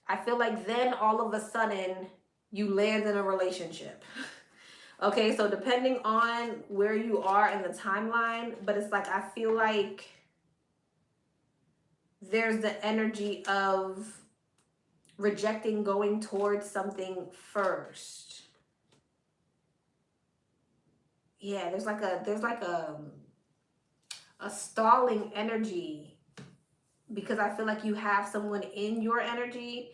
I feel like then all of a sudden you land in a relationship. Okay, so depending on where you are in the timeline, but it's like I feel like there's the energy of rejecting going towards something first. Yeah, there's like a stalling energy because I feel like you have someone in your energy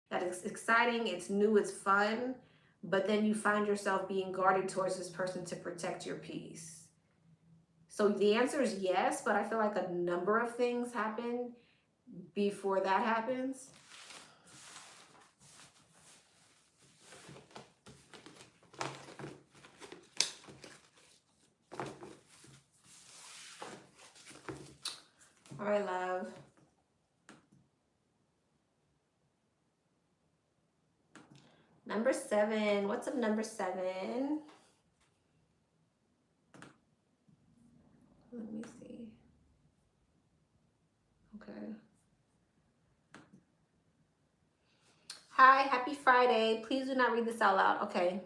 that is exciting, it's new, it's fun, but then you find yourself being guarded towards this person to protect your peace. So the answer is yes, but I feel like a number of things happen before that happens. All right, love. Number 7. What's up, number 7? Let me see. Okay. Hi, happy Friday. Please do not read this out loud. Okay.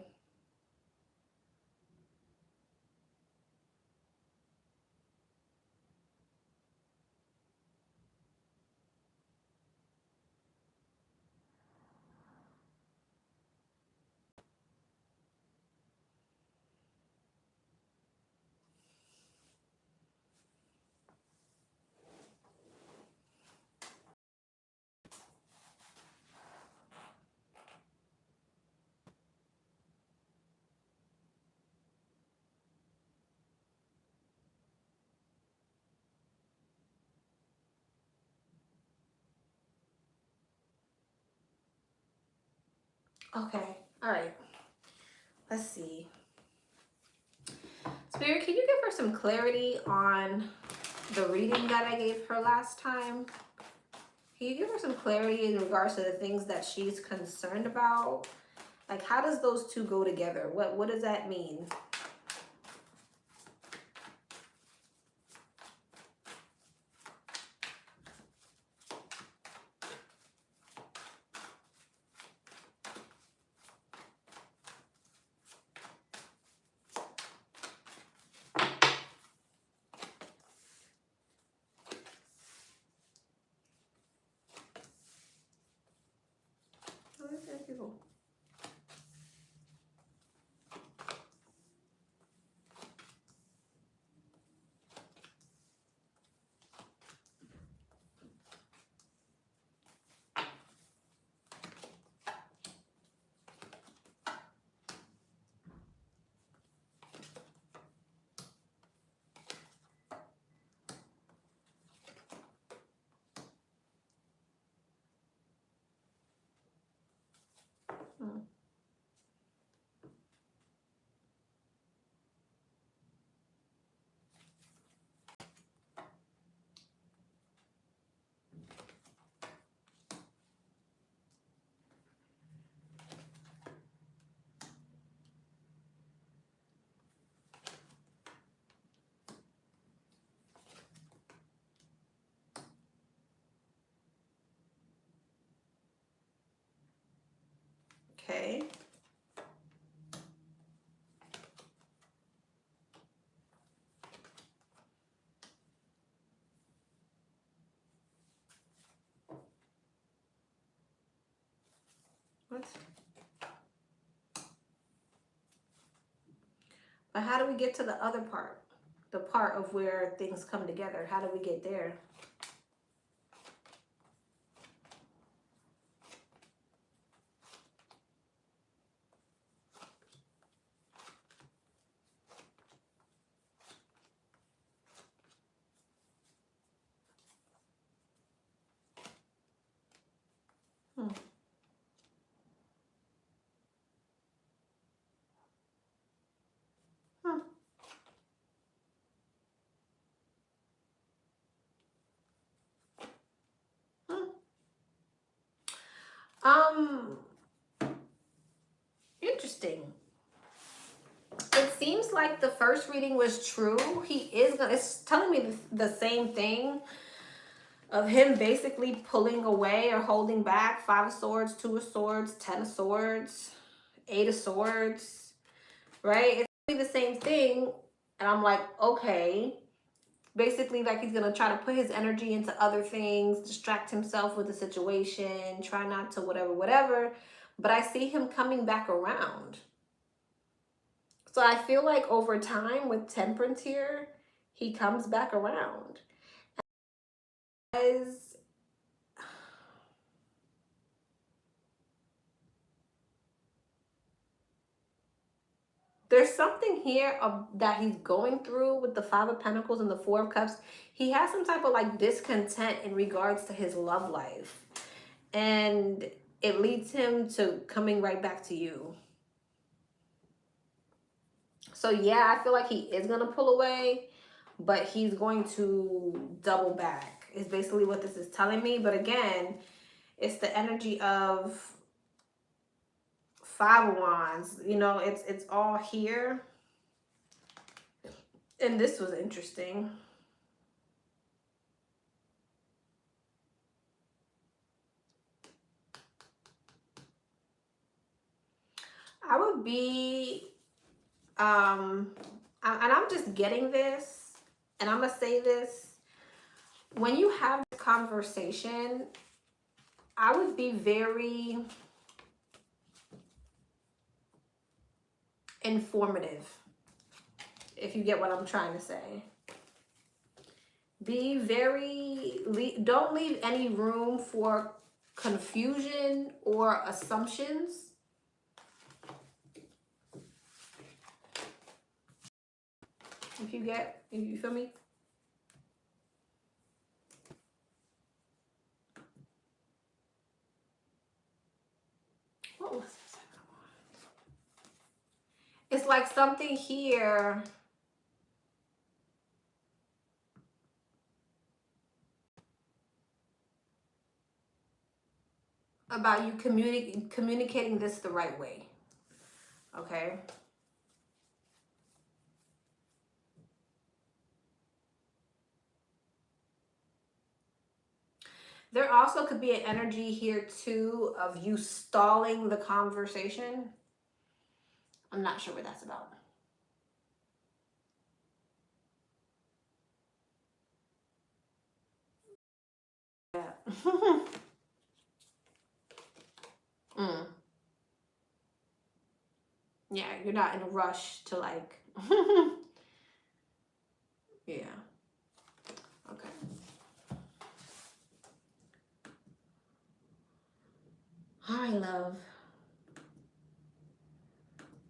Okay. All right. Let's see. Spirit, can you give her some clarity on the reading that I gave her last time? Can you give her some clarity in regards to the things that she's concerned about? Like, how does those two go together? What does that mean? Okay. What? But how do we get to the other part? The part of where things come together. How do we get there? Hmm. Hmm. Hmm. Interesting. It seems like the first reading was true. It's telling me the same thing of him basically pulling away or holding back. 5 of Swords, 2 of Swords, 10 of Swords, 8 of Swords, right? It's the same thing. And I'm like, okay. Basically, like he's going to try to put his energy into other things, distract himself with the situation, try not to whatever. But I see him coming back around. So I feel like over time with Temperance here, he comes back around. As There's something here that he's going through with the Five of Pentacles and the Four of Cups. He has some type of like discontent in regards to his love life. And it leads him to coming right back to you. So yeah, I feel like he is going to pull away, but he's going to double back is basically what this is telling me. But again, it's the energy of Five of Wands. You know, it's all here. And this was interesting. I would be, and I'm just getting this, and I'm gonna say this. When you have this conversation, I would be very informative, if you get what I'm trying to say. Be very, don't leave any room for confusion or assumptions. If you feel me? What was this? It's like something here. About you communicating this the right way. Okay. There also could be an energy here too of you stalling the conversation. I'm not sure what that's about. Yeah. Yeah, you're not in a rush to like. Yeah. Okay. All right, love.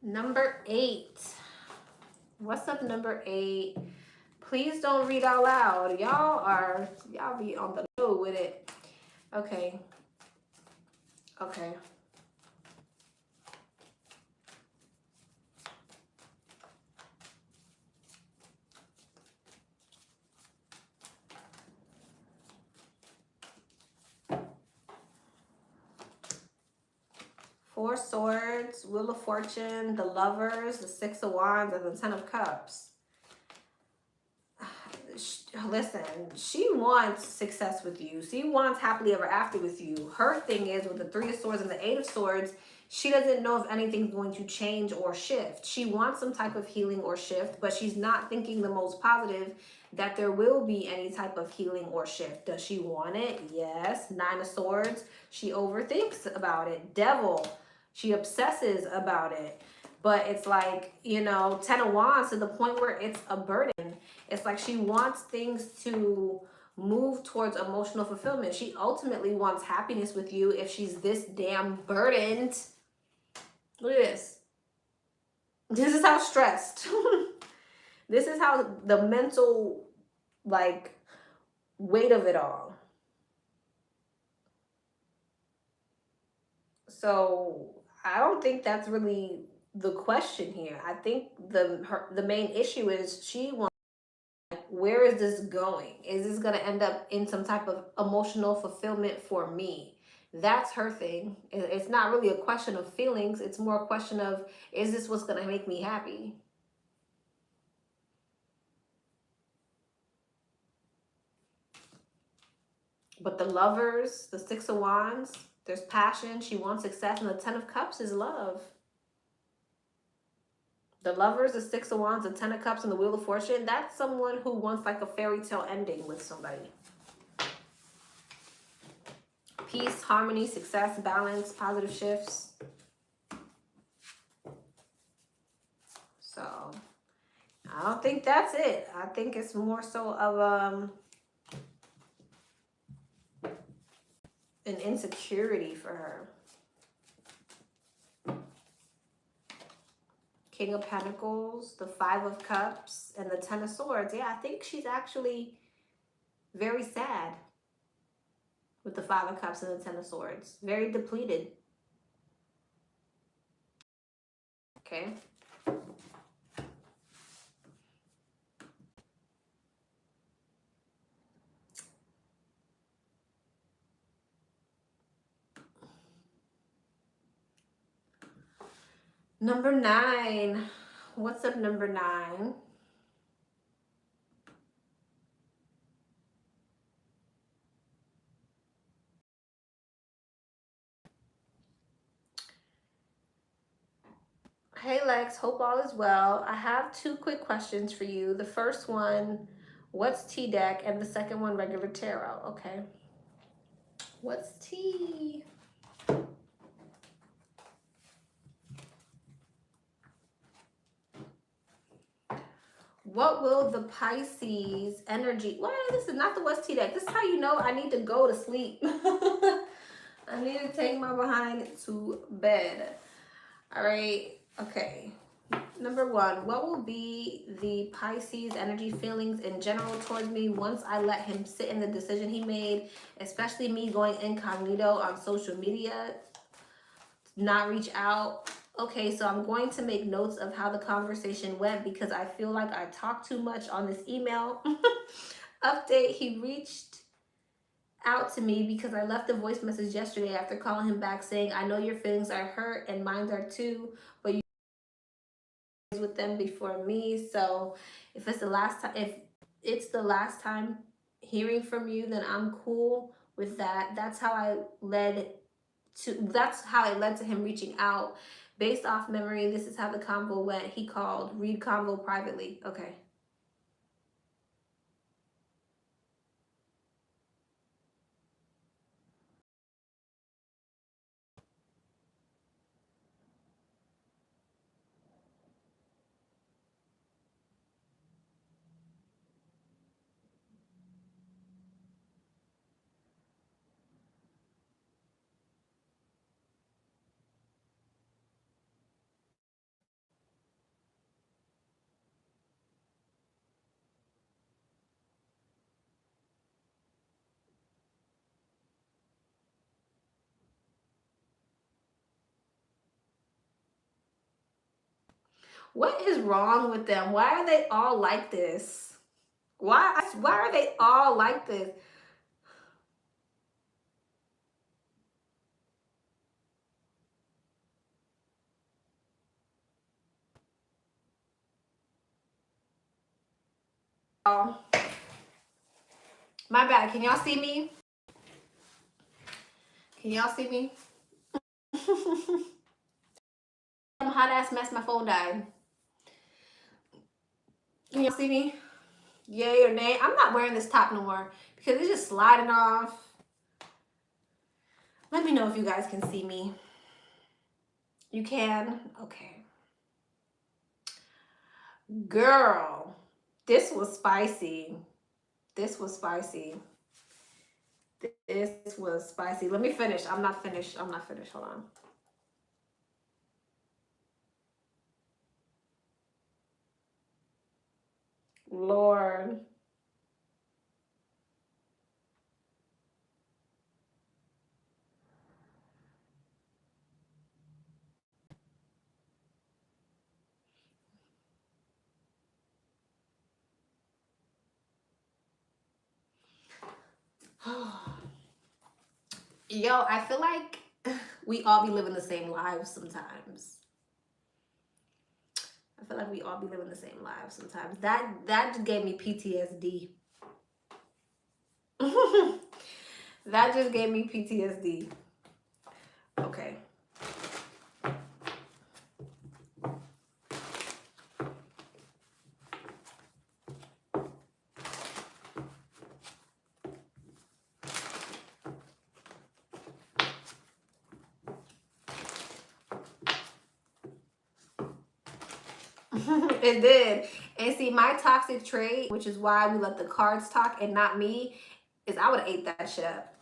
Number 8. What's up, number 8? Please don't read out loud. Y'all be on the go with it. Okay. Okay. Four Swords, Wheel of Fortune, the Lovers, the Six of Wands, and the Ten of Cups. Listen, she wants success with you. She wants happily ever after with you. Her thing is with the Three of Swords and the Eight of Swords, she doesn't know if anything's going to change or shift. She wants some type of healing or shift, but she's not thinking the most positive that there will be any type of healing or shift. Does she want it? Yes. Nine of Swords. She overthinks about it. Devil. She obsesses about it. But it's like, you know, Ten of Wands to the point where it's a burden. It's like she wants things to move towards emotional fulfillment. She ultimately wants happiness with you if she's this damn burdened. Look at this. This is how stressed. This is how the mental, like, weight of it all. So I don't think that's really the question here. I think the main issue is she wants, where is this going? Is this going to end up in some type of emotional fulfillment for me? That's her thing. It's not really a question of feelings. It's more a question of, is this what's going to make me happy? But the Lovers, the Six of Wands, there's passion. She wants success. And the Ten of Cups is love. The Lovers, the Six of Wands, the Ten of Cups, and the Wheel of Fortune, that's someone who wants like a fairy tale ending with somebody. Peace, harmony, success, balance, positive shifts. So, I don't think that's it. I think it's more so of an insecurity for her. King of Pentacles, the Five of Cups, and the Ten of Swords. Yeah, I think she's actually very sad with the Five of Cups and the Ten of Swords. Very depleted. Okay. Number 9. What's up, number 9? Hey Lex, hope all is well. I have 2 quick questions for you. The first one, what's T deck? And the second one, regular tarot. Okay. What's T? What will the Pisces energy? Well, this is not the West T deck. This is how you know I need to go to sleep. I need to take my behind to bed. All right. Okay. Number 1, what will be the Pisces energy feelings in general towards me once I let him sit in the decision he made, especially me going incognito on social media, not reach out? Okay, so I'm going to make notes of how the conversation went because I feel like I talked too much on this email. Update, he reached out to me because I left a voice message yesterday after calling him back saying, I know your feelings are hurt and mine are too, but you with them before me. So if it's the last time hearing from you, then I'm cool with that. That's how it led to him reaching out. Based off memory, this is how the convo went. He called, read convo privately. Okay. What is wrong with them? Why are they all like this? Why are they all like this? Oh, my bad. Can y'all see me? Can y'all see me? Hot ass mess, my phone died. Can y'all see me? Yay or nay? I'm not wearing this top no more because it's just sliding off. Let me know if you guys can see me. You can? Okay. Girl, this was spicy. This was spicy. This was spicy. Let me finish. I'm not finished. I'm not finished. Hold on. Lord. Yo, I feel like we all be living the same lives sometimes. I feel like we all be living the same lives sometimes. That just gave me PTSD. That just gave me PTSD. Okay. It did. And see, my toxic trait, which is why we let the cards talk and not me, is I would have ate that shit up.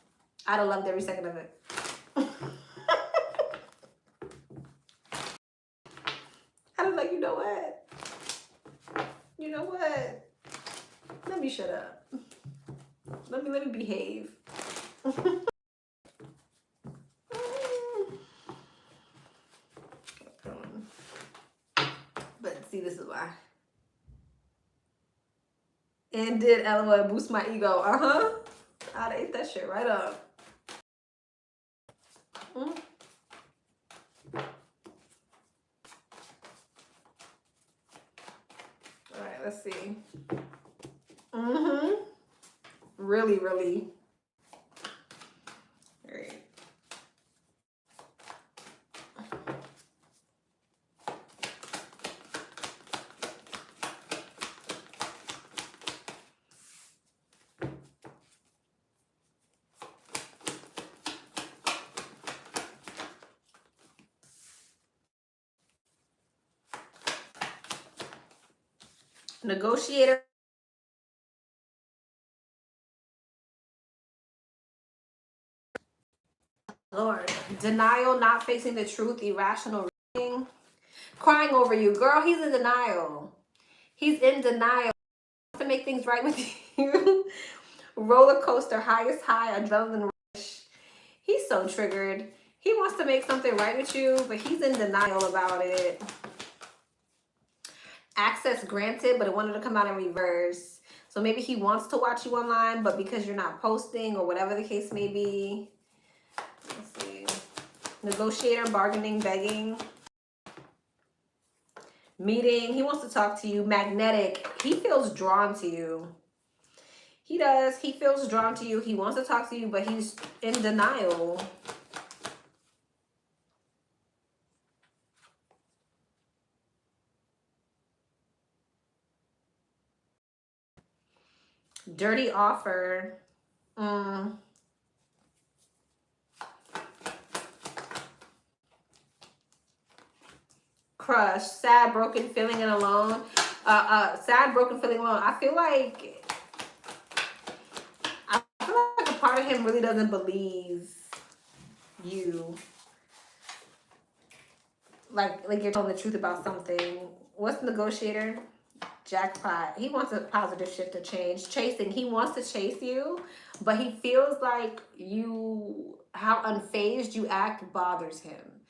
I'd have loved every second of it. I was like, you know what? Let me shut up. Let me behave. But see, this is why. And did LOL boost my ego? I'd ate that shit right up. All right, let's see. Really, really. All right. Negotiator. Lord. Denial, not facing the truth, irrational reasoning, crying over you. Girl, he's in denial. He's in denial. To make things right with you. Roller coaster, highest high, adrenaline rush. He's so triggered. He wants to make something right with you, but he's in denial about it. Access granted, but it wanted to come out in reverse. So maybe he wants to watch you online, but because you're not posting or whatever the case may be. Let's see. Negotiator, bargaining, begging. Meeting. He wants to talk to you. Magnetic. He feels drawn to you. He does. He feels drawn to you. He wants to talk to you, but he's in denial. Dirty offer. Crush. Sad, broken, feeling and alone. Sad, broken, feeling alone. I feel like a part of him really doesn't believe you. Like you're telling the truth about something. What's negotiator? Jackpot. He wants a positive shift or change. Chasing. He wants to chase you, but he feels like how unfazed you act bothers him.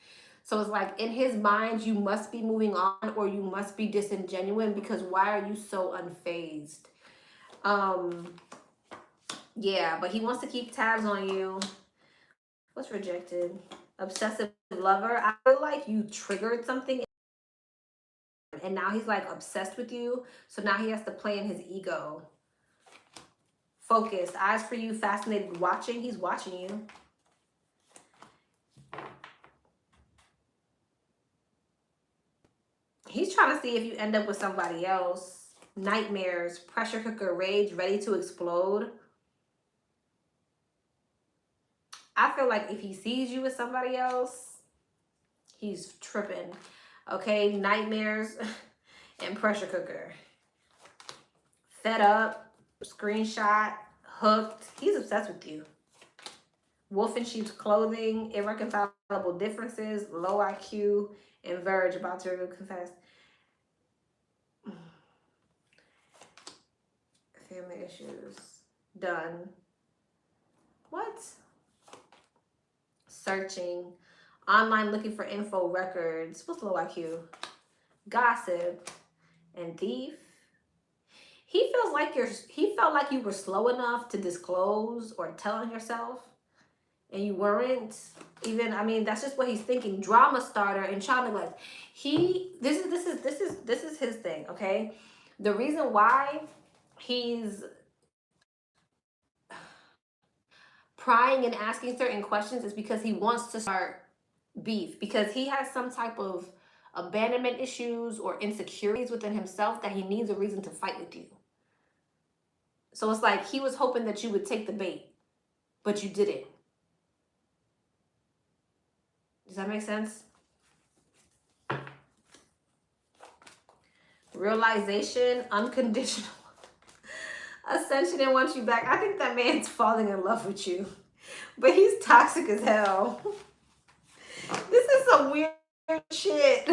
So it's like in his mind, you must be moving on or you must be disingenuous because why are you so unfazed? Yeah, but he wants to keep tabs on you. What's rejected? Obsessive lover. I feel like you triggered something and now he's like obsessed with you. So now he has to play in his ego. Focused. Eyes for you. Fascinated. Watching. He's watching you. He's trying to see if you end up with somebody else. Nightmares. Pressure cooker. Rage. Ready to explode. I feel like if he sees you with somebody else, he's tripping. Okay, nightmares and pressure cooker. Fed up, screenshot, hooked. He's obsessed with you. Wolf in sheep's clothing, irreconcilable differences, low IQ, and verge, about to confess. Family issues, done. What? Searching. Online looking for info, records. What's low IQ? Gossip. And thief. He felt like you were slow enough to disclose or tell on yourself. And you weren't. Even, I mean, that's just what he's thinking. Drama starter and child neglect. This is his thing, okay? The reason why he's prying and asking certain questions is because he wants to start beef, because he has some type of abandonment issues or insecurities within himself that he needs a reason to fight with you. So it's like he was hoping that you would take the bait, but you didn't. Does that make sense? Realization, unconditional ascension, and wants you back. I think that man's falling in love with you, but he's toxic as hell. This is some weird shit.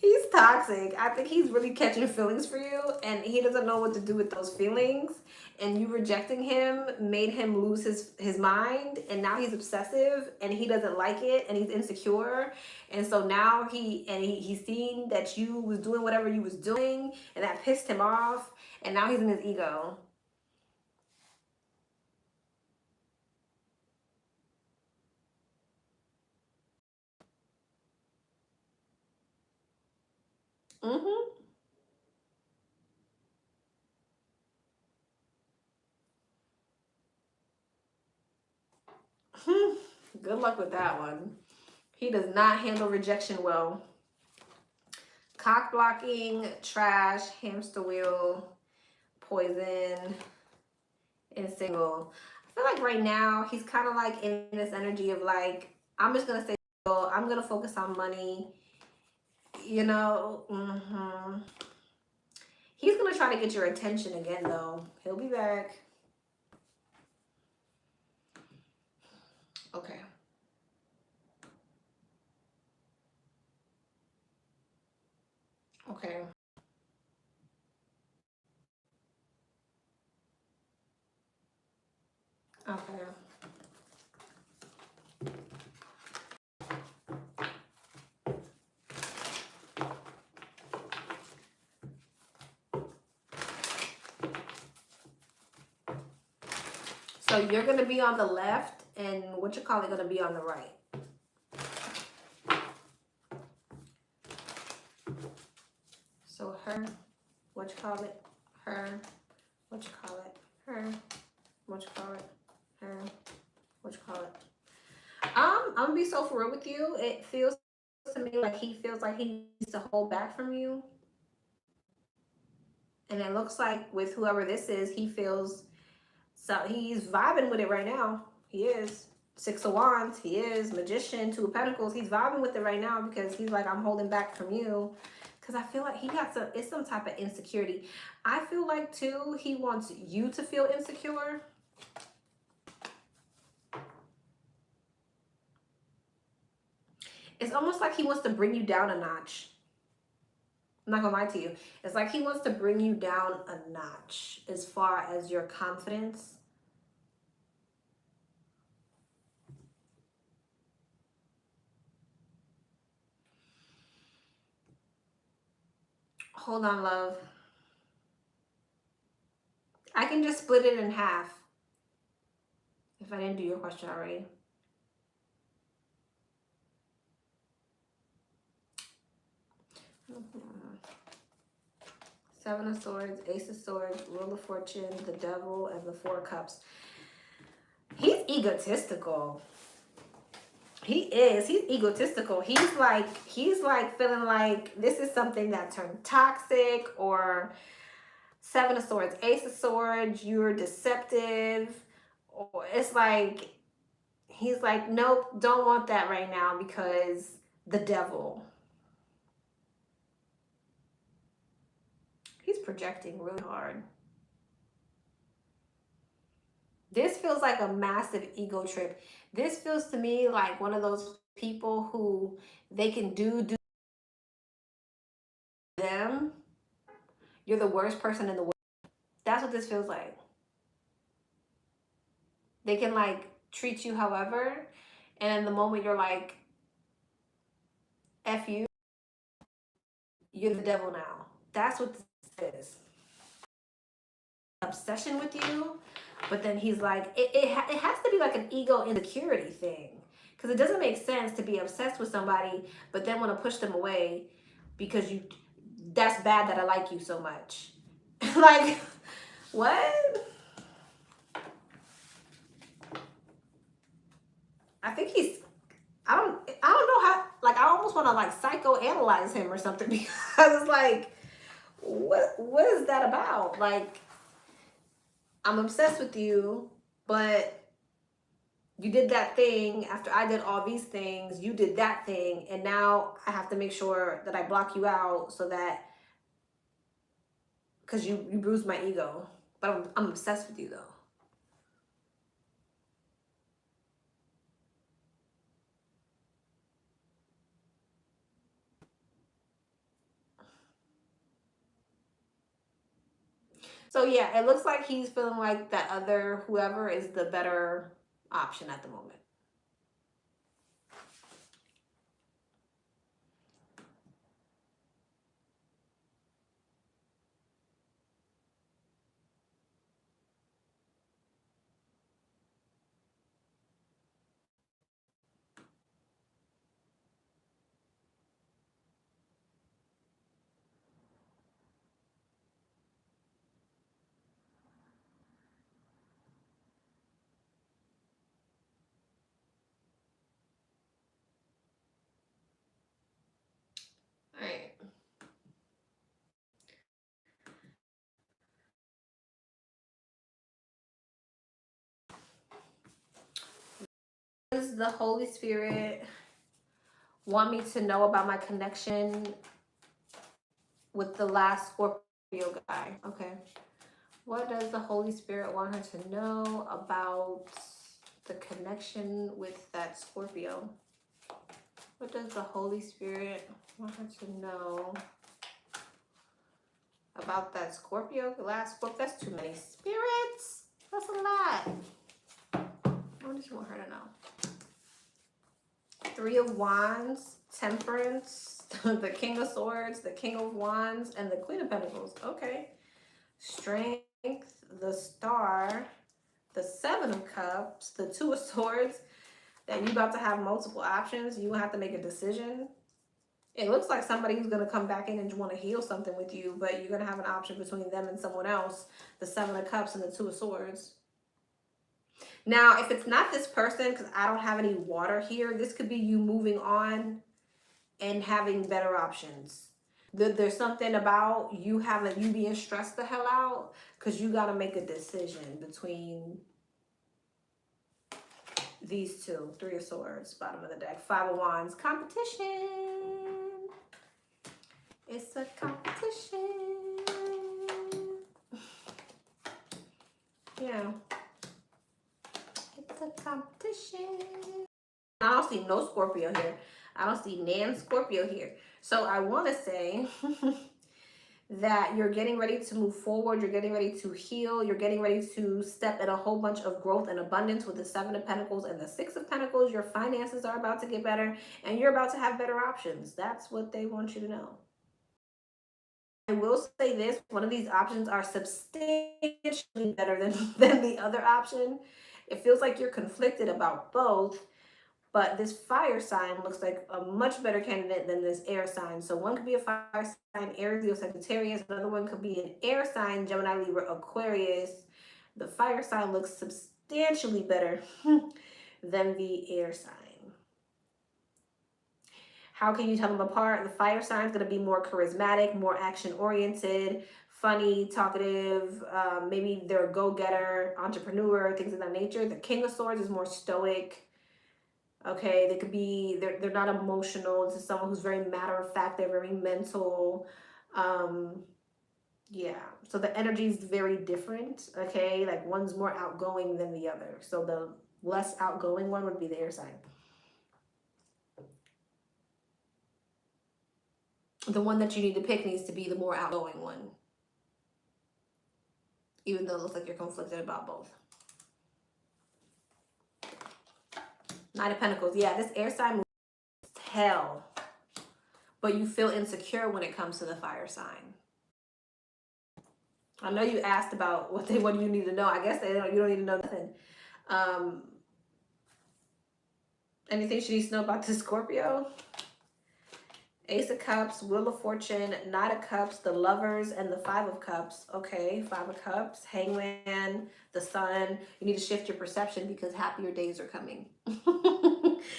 He's toxic. I think he's really catching feelings for you, and he doesn't know what to do with those feelings. And you rejecting him made him lose his mind, and now he's obsessive, and he doesn't like it, and he's insecure. And so now he's seen that you was doing whatever you was doing, and that pissed him off, and now he's in his ego. Mm-hmm. Good luck with that one. He does not handle rejection well. Cock blocking, trash, hamster wheel, poison, and single. I feel like right now he's kind of like in this energy of like, I'm just gonna say, I'm gonna focus on money. You know, he's gonna try to get your attention again though. He'll be back. Okay. Okay. Okay. So you're gonna be on the left, and what you call it gonna be on the right. So her, what you call it, her, what you call it, her, what you call it, her, what you call it. I'm gonna be so for real with you. It feels to me like he feels like he needs to hold back from you, and it looks like with whoever this is, he feels so he's vibing with it right now. He is. Six of Wands, he is. Magician, Two of Pentacles, he's vibing with it right now because he's like, I'm holding back from you. Because I feel like he got it's some type of insecurity. I feel like too, he wants you to feel insecure. It's almost like he wants to bring you down a notch. I'm not gonna lie to you. It's like he wants to bring you down a notch as far as your confidence. Hold on, love. I can just split it in half if I didn't do your question already. Seven of Swords, Ace of Swords, Wheel of Fortune, the Devil, and the Four of Cups. He's egotistical. He is. He's egotistical. He's like feeling like this is something that turned toxic, or Seven of Swords, Ace of Swords, you're deceptive. Or it's like, he's like, nope, don't want that right now because the devil. He's projecting really hard. This feels like a massive ego trip. This feels to me like one of those people who they can do them. You're the worst person in the world. That's what this feels like. They can like treat you however, and in the moment you're like, F you, you're the devil now. That's what this is. Obsession with you, but then he's like, it has to be like an ego insecurity thing. Because it doesn't make sense to be obsessed with somebody, but then want to push them away because that's bad that I like you so much. Like, what? I think I don't know how, like, I almost want to like psychoanalyze him or something because it's like, what is that about? Like, I'm obsessed with you, but you did that thing after I did all these things, you did that thing, and now I have to make sure that I block you out so that, because you bruised my ego. But I'm obsessed with you though. So yeah, it looks like he's feeling like that other whoever is the better option at the moment. All right. Does the Holy Spirit want me to know about my connection with the last Scorpio guy? Okay. What does the Holy Spirit want her to know about the connection with that Scorpio? What does the Holy Spirit want her to know about that Scorpio? The last Scorpio? That's too many spirits. That's a lot. What does she want her to know? Three of Wands, Temperance, the King of Swords, the King of Wands, and the Queen of Pentacles. Okay. Strength, the Star, the Seven of Cups, the Two of Swords. That you about to have multiple options. You have to make a decision. It looks like somebody who's going to come back in and want to heal something with you, but you're going to have an option between them and someone else. The Seven of Cups and the Two of Swords. Now, if it's not this person, because I don't have any water here, this could be you moving on and having better options. There's something about you being stressed the hell out because you got to make a decision between these two. Three of Swords, bottom of the deck. Five of Wands, competition. It's a competition. Yeah. It's a competition. I don't see no Scorpio here. I don't see Nan Scorpio here. So I want to say that you're getting ready to move forward. You're getting ready to heal. You're getting ready to step in a whole bunch of growth and abundance with the Seven of Pentacles and the Six of Pentacles. Your finances are about to get better and you're about to have better options. That's what they want you to know. I will say this, one of these options are substantially better than the other option. It feels like you're conflicted about both, but this fire sign looks like a much better candidate than this air sign. So one could be a fire sign, Aries, Leo, Sagittarius. Another one could be an air sign, Gemini, Libra, Aquarius. The fire sign looks substantially better than the air sign. How can you tell them apart? The fire sign is going to be more charismatic, more action-oriented, funny, talkative. Maybe they're a go-getter, entrepreneur, things of that nature. The King of Swords is more stoic. Okay, they could be, they're not emotional. This is someone who's very matter-of-fact. They're very mental. Yeah, so the energy is very different. Okay, like one's more outgoing than the other. So the less outgoing one would be the air sign. The one that you need to pick needs to be the more outgoing one. Even though it looks like you're conflicted about both. Nine of Pentacles. Yeah, this air sign moves hell. But you feel insecure when it comes to the fire sign. I know you asked about what do you need to know. I guess you don't need to know nothing. Anything she needs to know about this Scorpio? Ace of Cups, Wheel of Fortune, Knight of Cups, the Lovers, and the Five of Cups. Okay, Five of Cups, Hangman, the Sun. You need to shift your perception because happier days are coming.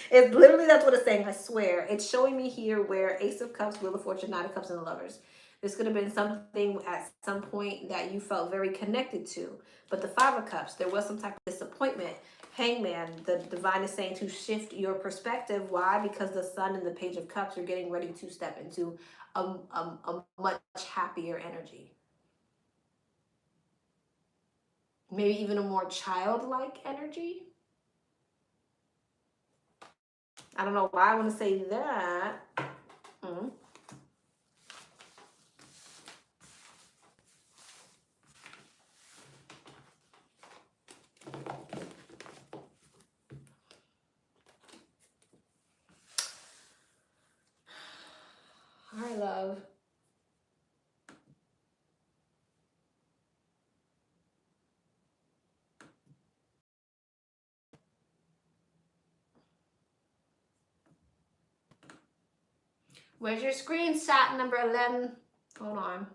It's literally, that's what it's saying, I swear. It's showing me here where Ace of Cups, Wheel of Fortune, Knight of Cups, and the Lovers. This could have been something at some point that you felt very connected to. But the Five of Cups, there was some type of disappointment. Hangman, the divine is saying to shift your perspective. Why? Because the Sun and the Page of Cups are getting ready to step into a much happier energy. Maybe even a more childlike energy. I don't know why I want to say that. right, love. Where's your screenshot number 11? Hold on.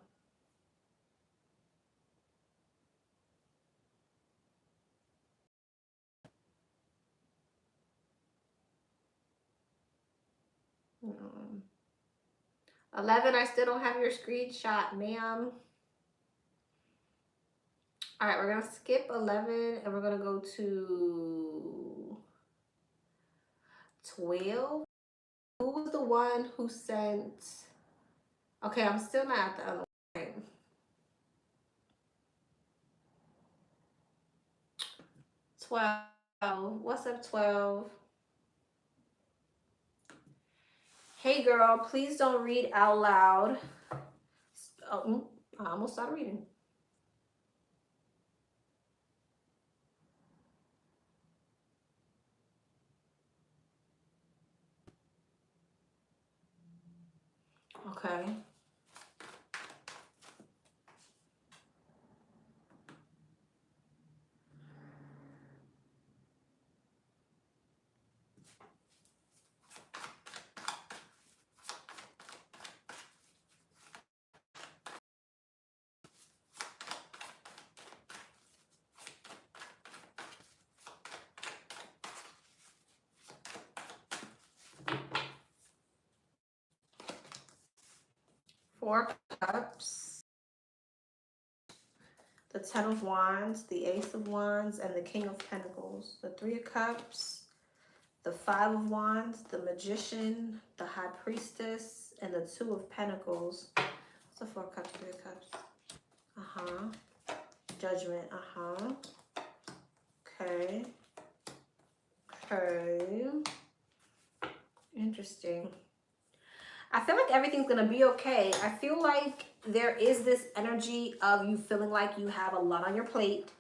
Mm. 11, I still don't have your screenshot, ma'am. All right, we're going to skip 11 and we're going to go to 12. Who was the one who sent? Okay, I'm still not at the other one. 12. What's up, 12? Hey, girl, please don't read out loud. Oh, I almost started reading. Okay. Four Cups, the Ten of Wands, the Ace of Wands, and the King of Pentacles. The Three of Cups, the Five of Wands, the Magician, the High Priestess, and the Two of Pentacles. So Four Cups, Three of Cups. Judgment. Okay. Okay. Interesting. I feel like everything's going to be okay. I feel like there is this energy of you feeling like you have a lot on your plate.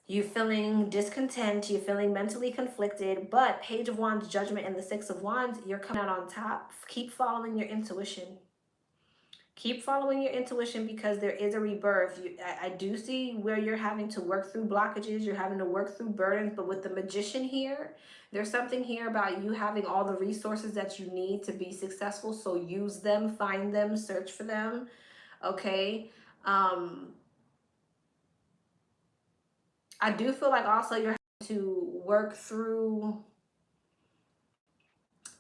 You're feeling discontent. You're feeling mentally conflicted. But Page of Wands, Judgment, and the Six of Wands, you're coming out on top. Keep following your intuition. Keep following your intuition because there is a rebirth. I do see where you're having to work through blockages. You're having to work through burdens. But with the Magician here, there's something here about you having all the resources that you need to be successful. So use them, find them, search for them. Okay. I do feel like also you're having to work through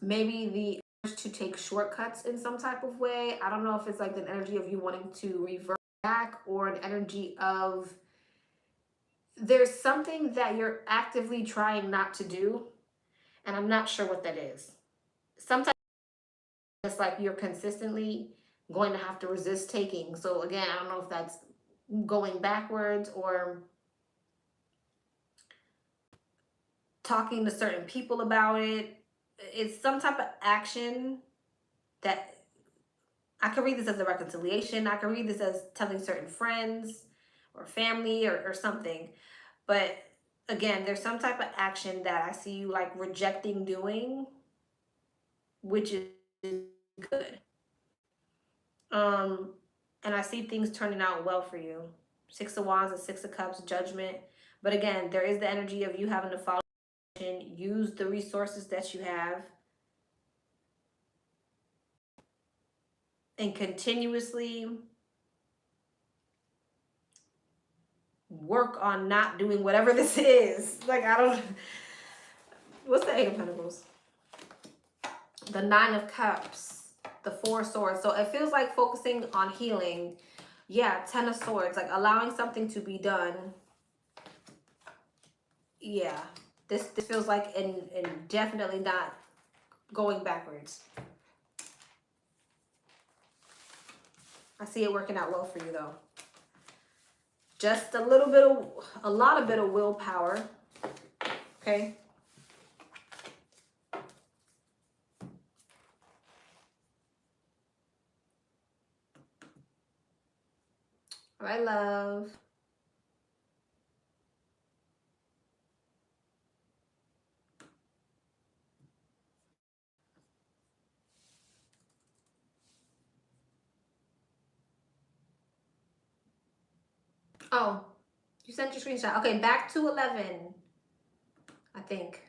maybe the urge to take shortcuts in some type of way. I don't know if it's like an energy of you wanting to revert back or an energy of there's something that you're actively trying not to do. And I'm not sure what that is. Sometimes it's like you're consistently going to have to resist taking. So again, I don't know if that's going backwards or talking to certain people about it. It's some type of action that I could read this as a reconciliation. I could read this as telling certain friends or family or something. But again, there's some type of action that I see you like rejecting doing, which is good. And I see things turning out well for you. Six of Wands and Six of Cups, Judgment. But again, there is the energy of you having to follow, use the resources that you have, and continuously work on not doing whatever this is. Like, I don't... What's the Eight of Pentacles? The Nine of Cups. The Four of Swords. So it feels like focusing on healing. Yeah, Ten of Swords. Like, allowing something to be done. Yeah. This feels like and definitely not going backwards. I see it working out well for you, though. Just a lot of willpower. Okay. All right, love. Oh, you sent your screenshot. Okay, back to 11, I think.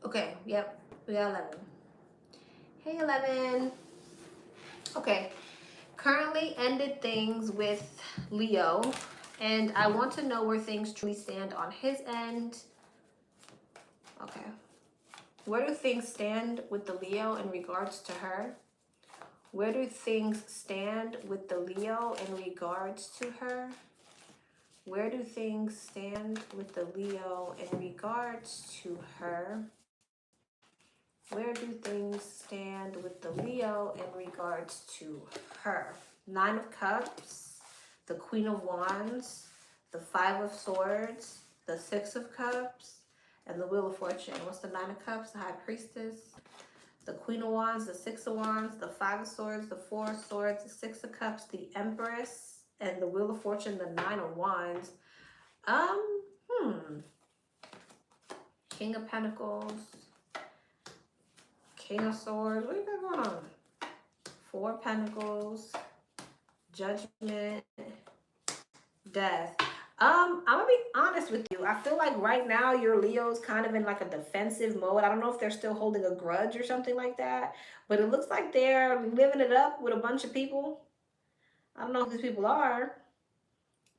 Okay, yep, we got 11. Hey, 11. Okay, currently ended things with Leo, and I want to know where things truly stand on his end. Okay. Where do things stand with the Leo in regards to her? Where do things stand with the Leo in regards to her? Where do things stand with the Leo in regards to her? Where do things stand with the Leo in regards to her? Nine of Cups, the Queen of Wands, the Five of Swords, the Six of Cups, and the Wheel of Fortune. What's the Nine of Cups? The High Priestess, the Queen of Wands, the Six of Wands, the Five of Swords, the Four of Swords, the Six of Cups, the Empress, and the Wheel of Fortune, the Nine of Wands. King of Pentacles, King of Swords. What do you got going on? Four of Pentacles, Judgment, Death. I'm gonna be honest with you. I feel like right now your Leo's kind of in like a defensive mode. I don't know if they're still holding a grudge or something like that, but it looks like they're living it up with a bunch of people. I don't know who these people are,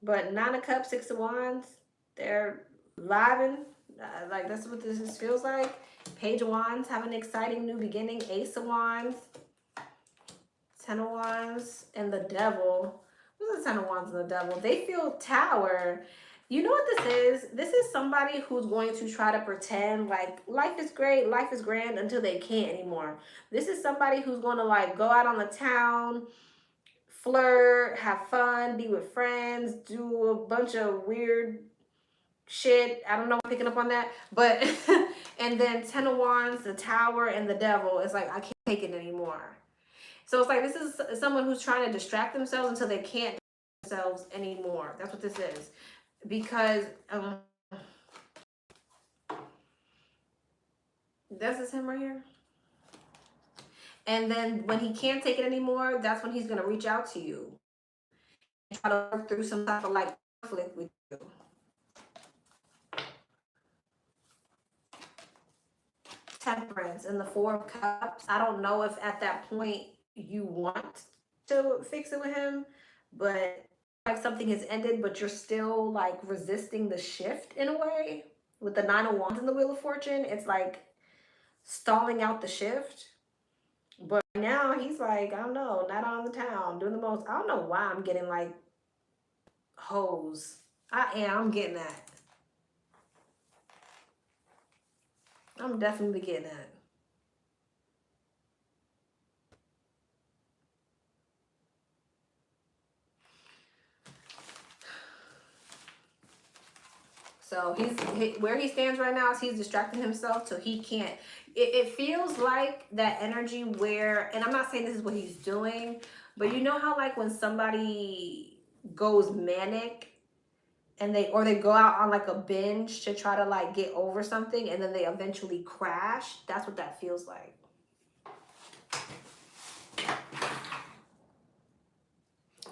but Nine of Cups, Six of Wands, they're vibing. Like that's what this feels like. Page of Wands, have an exciting new beginning. Ace of Wands, Ten of Wands, and the Devil. What's the Ten of Wands and the Devil? They feel Tower. You know what this is? This is somebody who's going to try to pretend like life is great, life is grand until they can't anymore. This is somebody who's going to like go out on the town, flirt, have fun, be with friends, do a bunch of weird shit. I don't know, I'm picking up on that. But, and then Ten of Wands, the Tower, and the Devil. It's like, I can't take it anymore. So it's like, this is someone who's trying to distract themselves until they can't distract themselves anymore. That's what this is. Because, this is him right here. And then when he can't take it anymore, that's when he's going to reach out to you and try to work through some type of like conflict with you. Temperance and the Four of Cups. I don't know if at that point you want to fix it with him, but like something has ended, but you're still like resisting the shift in a way. With the Nine of Wands and the Wheel of Fortune, it's like stalling out the shift. But now he's like, I don't know, not on the town, doing the most. I don't know why I'm getting like hoes. I'm getting that. I'm definitely getting that. So where he stands right now is he's distracting himself till he can't. It feels like that energy where, and I'm not saying this is what he's doing, but you know how like when somebody goes manic and they go out on like a binge to try to like get over something and then they eventually crash. That's what that feels like.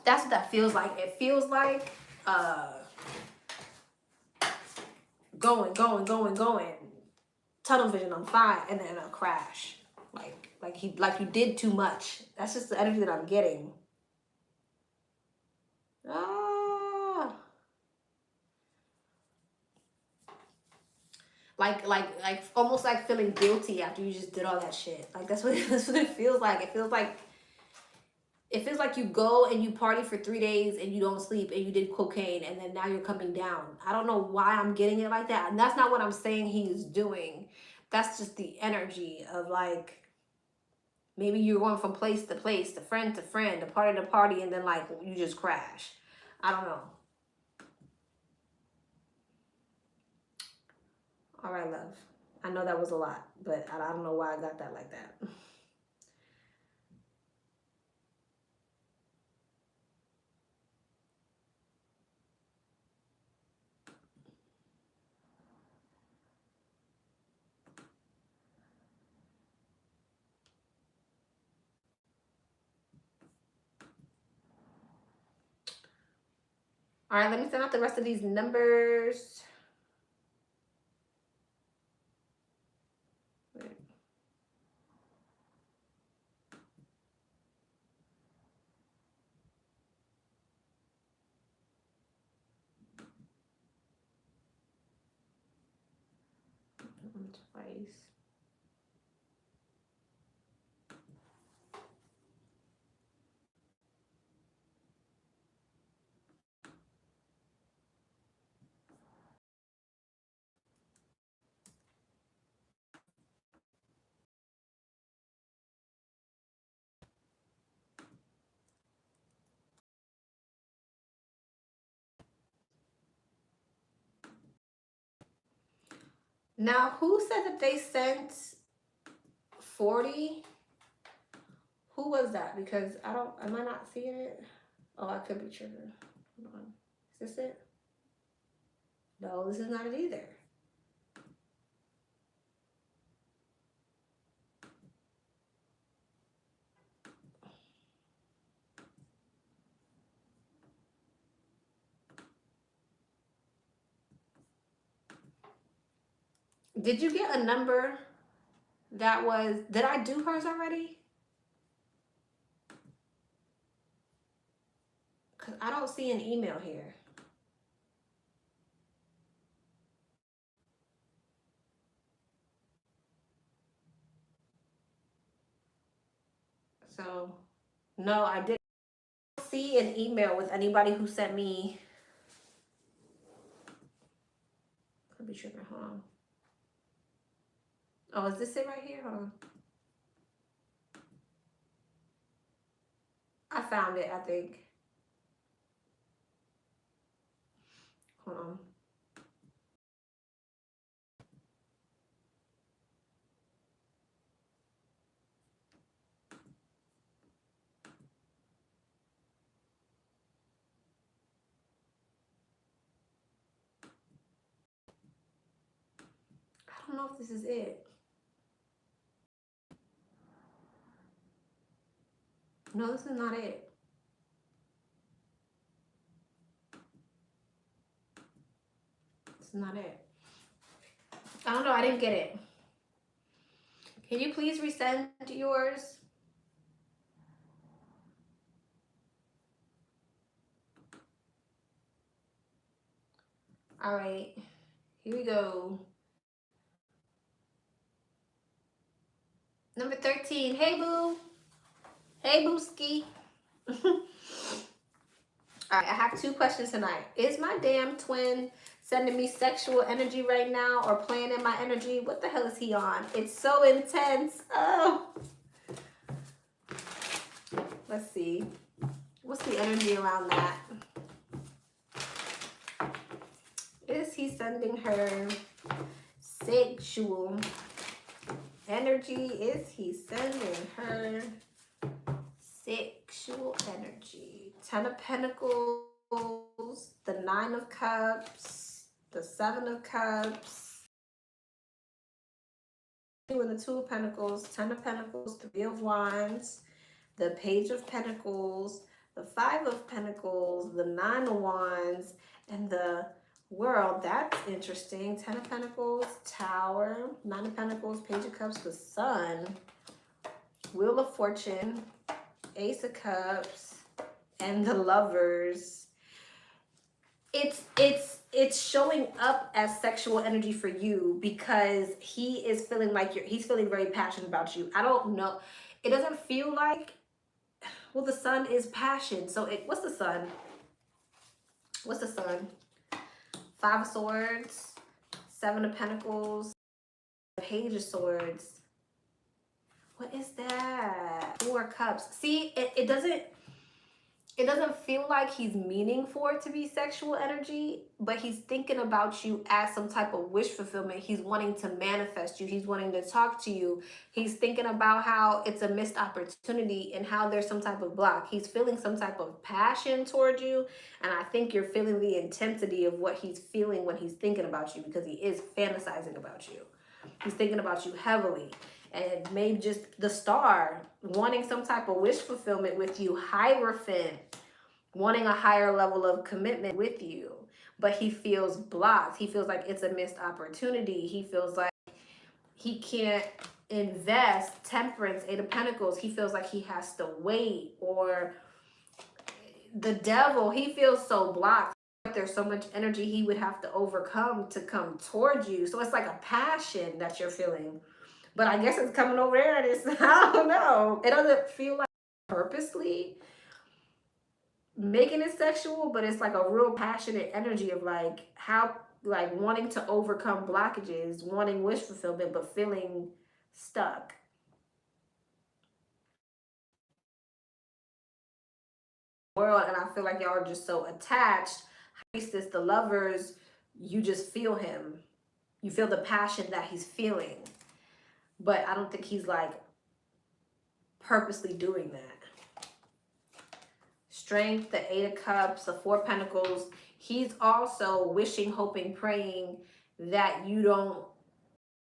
That's what that feels like. It feels like going, tunnel vision on fire, and then a crash. Like you did too much. That's just the energy that I'm getting. Like almost like feeling guilty after you just did all that shit. Like that's what it feels like. It feels like you go and you party for 3 days and you don't sleep and you did cocaine and then now you're coming down. I don't know why I'm getting it like that. And that's not what I'm saying he's doing. That's just the energy of like, maybe you're going from place to place, to friend to friend, to party to party, and then like you just crash. I don't know. All right, love. I know that was a lot, but I don't know why I got that like that. All right, let me send out the rest of these numbers. Twice. Now, who said that they sent 40? Who was that? Because am I not seeing it? Oh, I could be tripping. Hold on. Is this it? No, this is not it either. Did you get a number that was, did I do hers already? Because I don't see an email here. So, no, I didn't see an email with anybody who sent me. Could be tripping. Hold on. Oh, is this it right here? Hold on. I found it, I think. Hold on. I don't know if this is it. No, this is not it. This is not it. I don't know. I didn't get it. Can you please resend yours? All right. Here we go. Number 13. Hey, boo. Hey, booski. All right, I have 2 questions tonight. Is my damn twin sending me sexual energy right now or playing in my energy? What the hell is he on? It's so intense. Oh. Let's see. What's the energy around that? Is he sending her sexual energy? Is he sending her sexual energy? 10 of Pentacles, the 9 of Cups, the 7 of Cups, and the 2 of Pentacles, 10 of Pentacles, 3 of Wands, the Page of Pentacles, the 5 of Pentacles, the 9 of Wands, and the World. That's interesting. 10 of Pentacles, Tower, 9 of Pentacles, Page of Cups, the Sun, Wheel of Fortune, Ace of Cups, and the Lovers. It's showing up as sexual energy for you because he is feeling like he's feeling very passionate about you. I don't know. It doesn't feel like, well, the Sun is passion. So what's the Sun? What's the Sun? 5 of Swords, 7 of Pentacles, Page of Swords. What is that? 4 Cups. See, it doesn't feel like he's meaning for it to be sexual energy, but he's thinking about you as some type of wish fulfillment. He's wanting to manifest you. He's wanting to talk to you. He's thinking about how it's a missed opportunity and how there's some type of block. He's feeling some type of passion toward you, and I think you're feeling the intensity of what he's feeling when he's thinking about you, because he is fantasizing about you. He's thinking about you heavily. And maybe just the Star, wanting some type of wish fulfillment with you. Hierophant. wanting a higher level of commitment with you, but he feels blocked. He feels like it's a missed opportunity. He feels like he can't invest. Temperance, Eight of Pentacles, he feels like he has to wait. Or the Devil, he feels so blocked. There's so much energy he would have to overcome to come towards you. So it's like a passion that you're feeling. But I guess it's coming over there and it's, I don't know. It doesn't feel like purposely making it sexual, but it's like a real passionate energy of like how, like wanting to overcome blockages, wanting wish fulfillment, but feeling stuck. World, and I feel like y'all are just so attached. Priestess, the Lovers, you just feel him. You feel the passion that he's feeling. But I don't think he's like purposely doing that. Strength, the Eight of Cups, the Four of Pentacles. He's also wishing, hoping, praying that you don't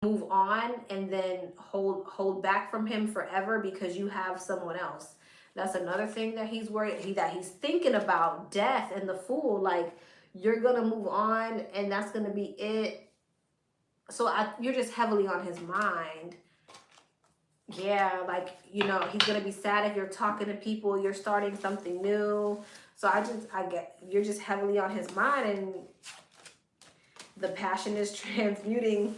move on and then hold back from him forever because you have someone else. That's another thing that he's worried, that he's thinking about. Death and the Fool, like you're gonna move on and that's gonna be it. So you're just heavily on his mind. Yeah, like, you know, he's gonna be sad if you're talking to people, you're starting something new. So I get, you're just heavily on his mind, and the passion is transmuting.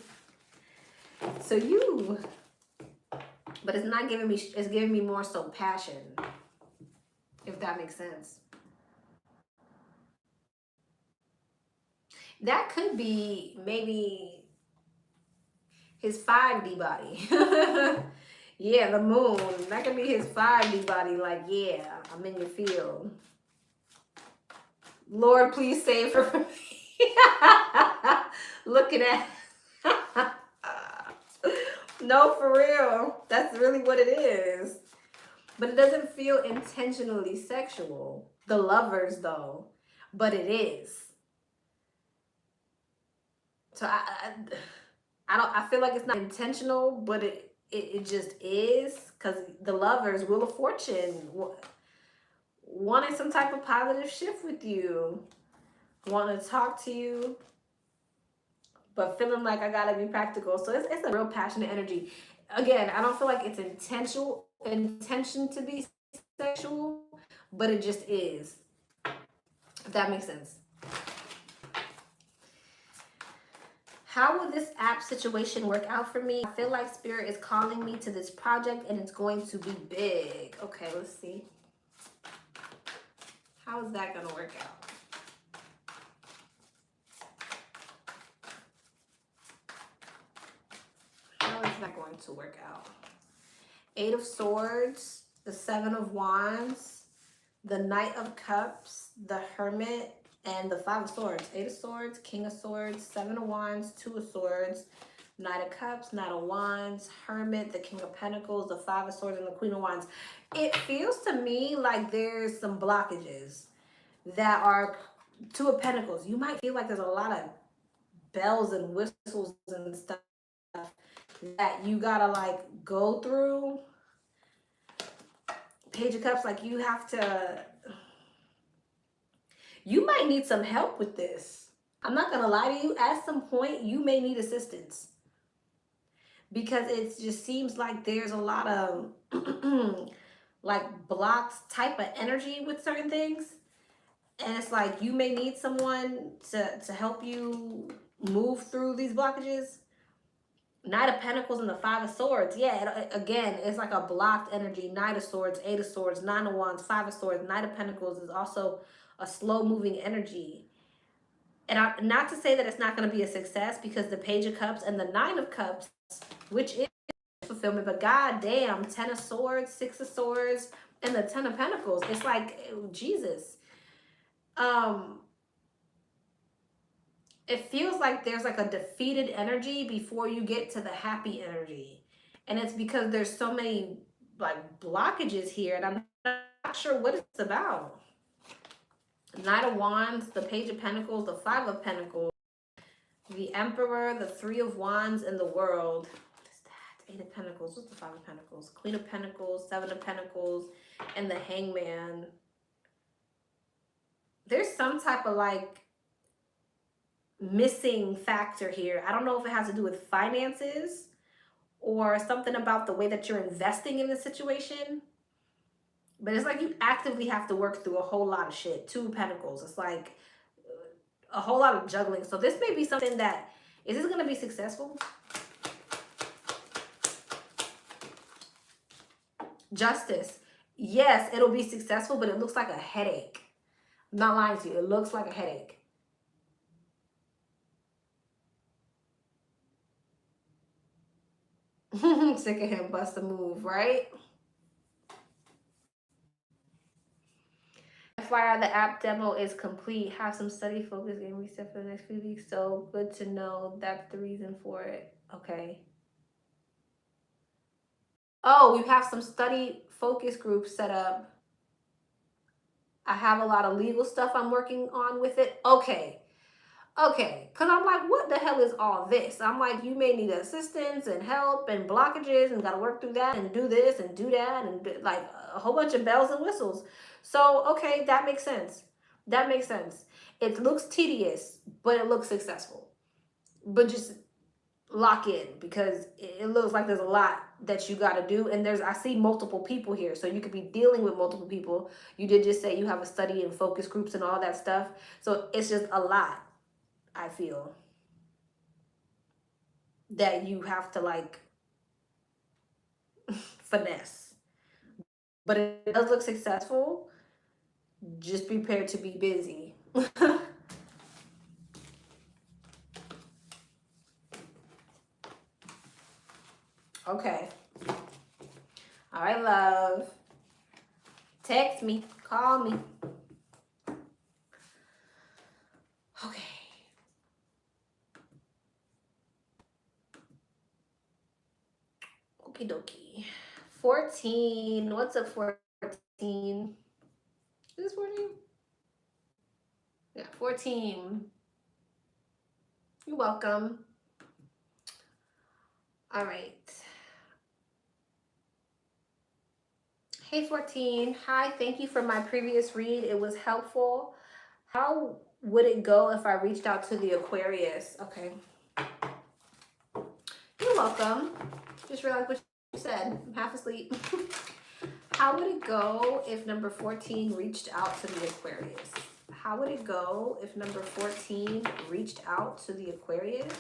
So you, but it's not giving me, it's giving me more so passion, if that makes sense. That could be maybe his 5D body. Yeah, the Moon. That could be his 5D body. Like, yeah, I'm in your field. Lord, please save her from me. Looking at. No, for real. That's really what it is. But it doesn't feel intentionally sexual. The Lovers, though. But it is. So I feel like it's not intentional, but it just is, because the Lovers, Wheel of Fortune, wanting some type of positive shift with you, want to talk to you, but feeling like I gotta be practical. So it's a real passionate energy. Again, I don't feel like it's intention to be sexual, but it just is, if that makes sense. How will this app situation work out for me? I feel like Spirit is calling me to this project and it's going to be big. Okay, let's see. How is that going to work out? How is that going to work out? Eight of Swords, the Seven of Wands, the Knight of Cups, the Hermit, and the Five of Swords. Eight of Swords, King of Swords, Seven of Wands, Two of Swords, Knight of Cups, Knight of Wands, Hermit, the King of Pentacles, the Five of Swords, and the Queen of Wands. It feels to me like there's some blockages that are Two of Pentacles. You might feel like there's a lot of bells and whistles and stuff that you gotta like go through. Page of Cups, like you have to, you might need some help with this. I'm not gonna lie to you, at some point you may need assistance, because it just seems like there's a lot of like blocks type of energy with certain things, and it's like you may need someone to help you move through these blockages. Knight of Pentacles and the Five of Swords. Yeah, again, it's like a blocked energy. Knight of Swords, Eight of Swords, Nine of Wands, Five of Swords. Knight of Pentacles is also a slow-moving energy. And not to say that it's not going to be a success, because the Page of Cups and the Nine of Cups, which is fulfillment, but goddamn, 10 of Swords, Six of Swords, and the 10 of Pentacles. It's like, Jesus. It feels like there's like a defeated energy before you get to the happy energy. And it's because there's so many like blockages here, and I'm not sure what it's about. Knight of Wands, the Page of Pentacles, the Five of Pentacles, the Emperor, the Three of Wands, and the World. What is that? Eight of Pentacles. What's the Five of Pentacles? Queen of Pentacles, Seven of Pentacles, and the Hangman. there's some type of like missing factor here. I don't know if it has to do with finances or something about the way that you're investing in the situation. But it's like you actively have to work through a whole lot of shit. Two of Pentacles. It's like a whole lot of juggling. So this may be something that, is this going to be successful? Justice. Yes, it'll be successful, but it looks like a headache. I'm not lying to you. It looks like a headache. Sick of him. Bust a move, right? FYI, the app demo is complete. Have some study focus and reset for the next few weeks. So good to know. That's the reason for it. Okay. Oh, we have some study focus groups set up. I have a lot of legal stuff I'm working on with it. Okay. Okay. Because I'm like, what the hell is all this? I'm like, you may need assistance and help and blockages and got to work through that and do this and do that and do, like a whole bunch of bells and whistles. So, okay, that makes sense. That makes sense. It looks tedious, but it looks successful. But just lock in, because it looks like there's a lot that you got to do, and I see multiple people here, so you could be dealing with multiple people. You did just say you have a study and focus groups and all that stuff, so it's just a lot. I feel that you have to like finesse, but it does look successful. Just be prepared to be busy. Okay. All right, love. Text me, call me. Okay. Okie dokie. 14. What's up, 14? Is this 14? Yeah, 14. You're welcome. All right. Hey, 14. Hi, thank you for my previous read. It was helpful. How would it go if I reached out to the Aquarius? Okay. You're welcome. Just realized what you said. I'm half asleep. How would it go if number 14 reached out to the Aquarius? How would it go if number 14 reached out to the Aquarius?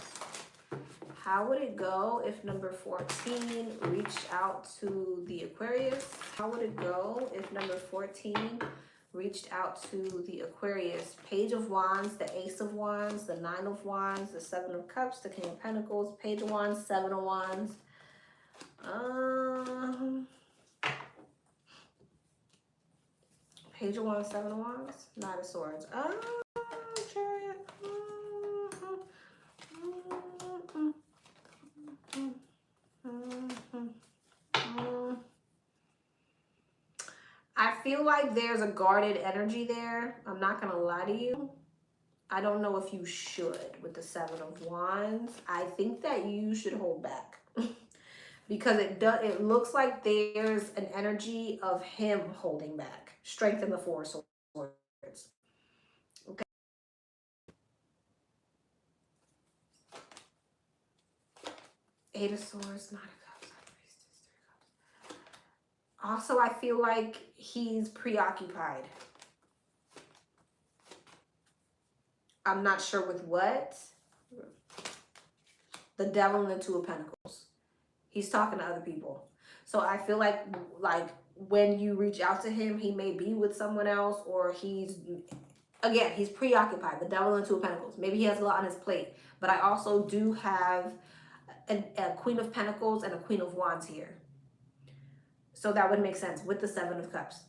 How would it go if number 14 reached out to the Aquarius? How would it go if number 14 reached out to the Aquarius? Page of Wands, the Ace of Wands, the Nine of Wands, the Seven of Cups, the King of Pentacles, Page of Wands, Seven of Wands. Page of Wands, Seven of Wands, Knight of Swords. Chariot. I feel like there's a guarded energy there. I'm not going to lie to you. I don't know if you should with the Seven of Wands. I think that you should hold back. Because it looks like there's an energy of him holding back. Strength in the Four of Swords. Okay. Eight of Swords, Nine of Cups, Three Cups. Also, I feel like he's preoccupied. I'm not sure with what. The Devil and the Two of Pentacles. He's talking to other people. So I feel like when you reach out to him, he may be with someone else, or he's preoccupied. The Devil and Two of Pentacles. Maybe he has a lot on his plate. But I also do have a Queen of Pentacles and a Queen of Wands here. So that would make sense with the Seven of Cups.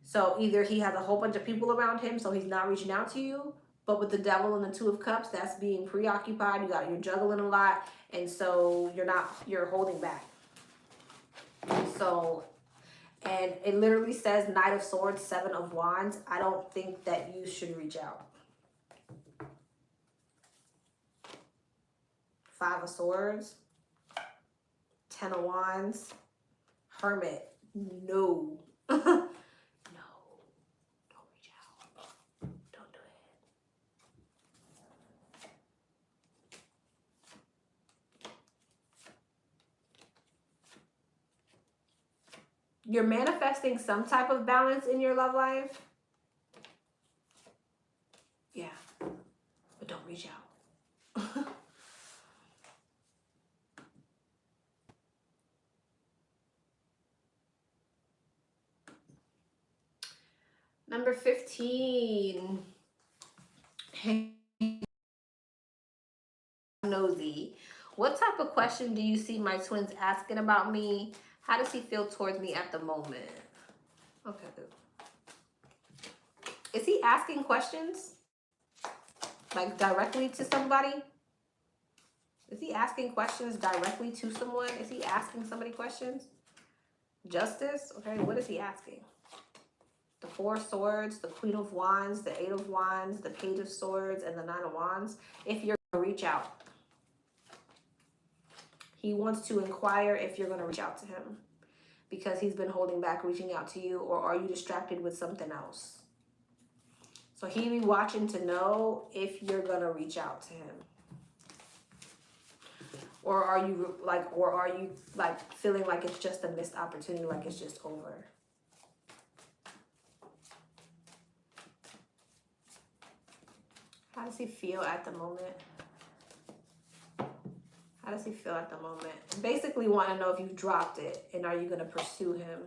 So either he has a whole bunch of people around him, so he's not reaching out to you. But with the Devil and the Two of Cups, that's being preoccupied. You're juggling a lot, and so you're holding back. So, and it literally says Knight of Swords, Seven of Wands. I don't think that you should reach out. Five of Swords, Ten of Wands, Hermit. No. No. Don't reach out. Don't do You're manifesting some type of balance in your love life. Yeah, but don't reach out. Number 15. Hey, nosy. What type of question do you see my twins asking about me? How does he feel towards me at the moment? Okay. Is he asking questions? Like directly to somebody? Is he asking questions directly to someone? Is he asking somebody questions? Justice? Okay, what is he asking? The Four of Swords, the Queen of Wands, the Eight of Wands, the Page of Swords, and the Nine of Wands. If you're going to reach out. He wants to inquire if you're going to reach out to him. Because he's been holding back reaching out to you, or are you distracted with something else? So he be watching to know if you're going to reach out to him. Or are you like feeling like it's just a missed opportunity, like it's just over? How does he feel at the moment? How does he feel at the moment? Basically want to know if you've dropped it and are you going to pursue him?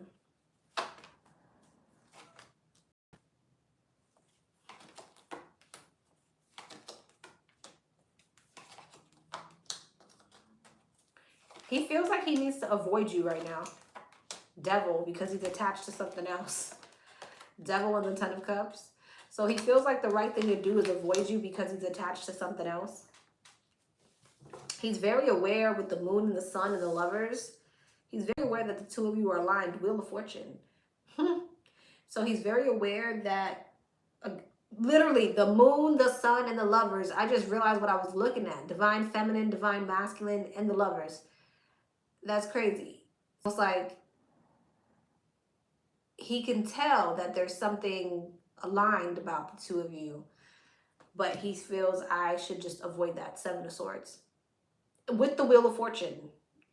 He feels like he needs to avoid you right now. Devil, because he's attached to something else. Devil and the Ten of Cups. So he feels like the right thing to do is avoid you because he's attached to something else. He's very aware with the moon and the sun and the lovers. He's very aware that the two of you are aligned. Wheel of Fortune. So he's very aware that literally the moon, the sun, and the lovers. I just realized what I was looking at. Divine feminine, divine masculine, and the lovers. That's crazy. It's like he can tell that there's something aligned about the two of you, but he feels I should just avoid that. Seven of Swords. With the Wheel of Fortune.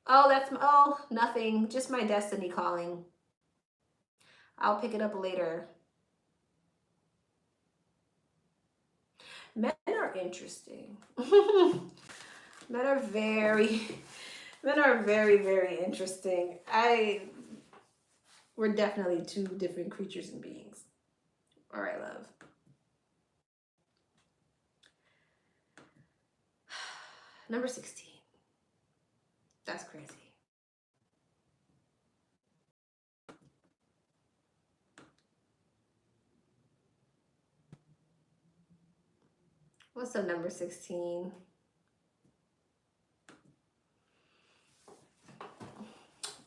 Oh, nothing. Just my destiny calling. I'll pick it up later. Men are interesting. Men are very, very interesting. We're definitely two different creatures and beings. All right, love. Number 16. That's crazy. What's up, number 16?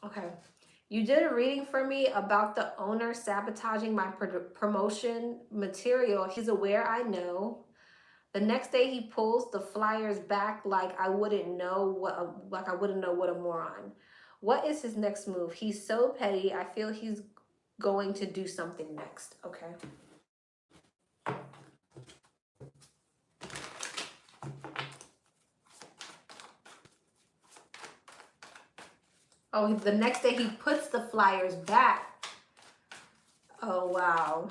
Okay. You did a reading for me about the owner sabotaging my promotion material. He's aware, I know. The next day he pulls the flyers back like I wouldn't know what a moron. What is his next move? He's so petty. I feel he's going to do something next. Okay. Oh, the next day he puts the flyers back. Oh, wow.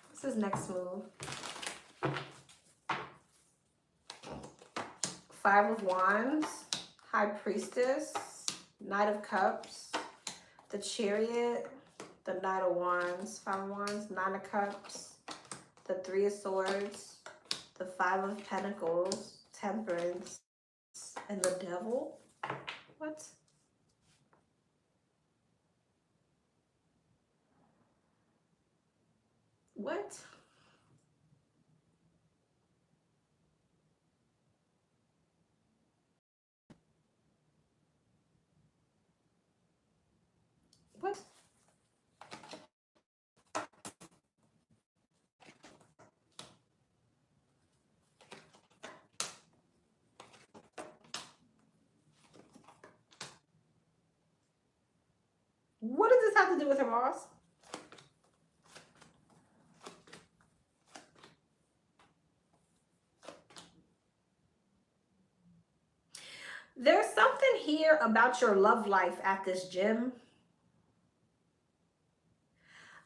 What's his next move? Five of Wands, High Priestess, Knight of Cups, the Chariot, the Knight of Wands, Five of Wands, Nine of Cups, the Three of Swords, the Five of Pentacles, Temperance, and the Devil. What? What? What? What does this have to do with her, boss? There's something here about your love life at this gym.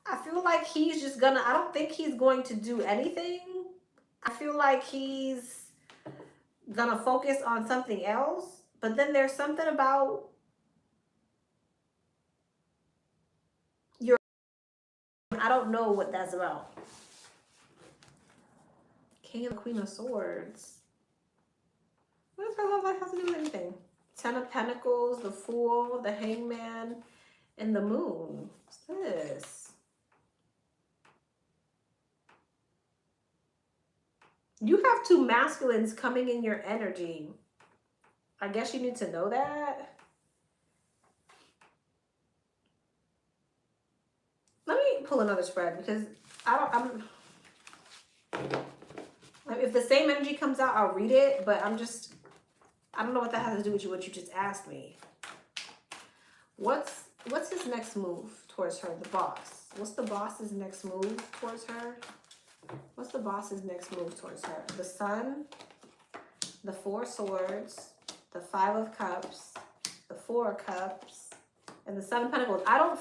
I feel like he's just gonna, I don't think he's going to do anything. I feel like he's gonna focus on something else. But then there's something about your, I don't know what that's about. King and Queen of Swords. What does her love life have to do with anything? Ten of Pentacles, the Fool, the Hangman, and the Moon. What's this? You have two masculines coming in your energy. I guess you need to know that. Let me pull another spread because I'm if the same energy comes out, I'll read it, but I don't know what that has to do with what you just asked me. What's his next move towards her? The boss. What's the boss's next move towards her? What's the boss's next move towards her? The Sun, the Four Swords, the Five of Cups, the Four of Cups, and the Seven of Pentacles. I don't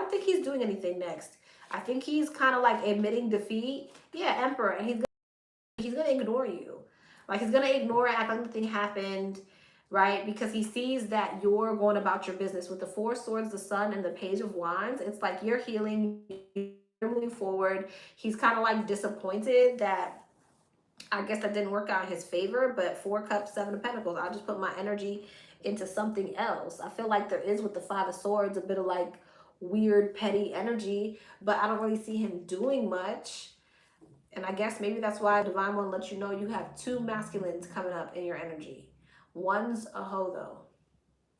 think he's doing anything next. I think he's kind of like admitting defeat. Yeah, Emperor, and he's gonna ignore you. Like he's gonna ignore it, act like nothing happened, right? Because he sees that you're going about your business with the Four Swords, the Sun, and the Page of Wands. It's like you're healing, you're moving forward. He's kind of like disappointed that I guess that didn't work out in his favor, but Four Cups, Seven of Pentacles, I'll just put my energy into something else. I feel like there is with the Five of Swords a bit of like weird petty energy, but I don't really see him doing much. And I guess maybe that's why Divine One lets you know you have two masculines coming up in your energy. One's a hoe though.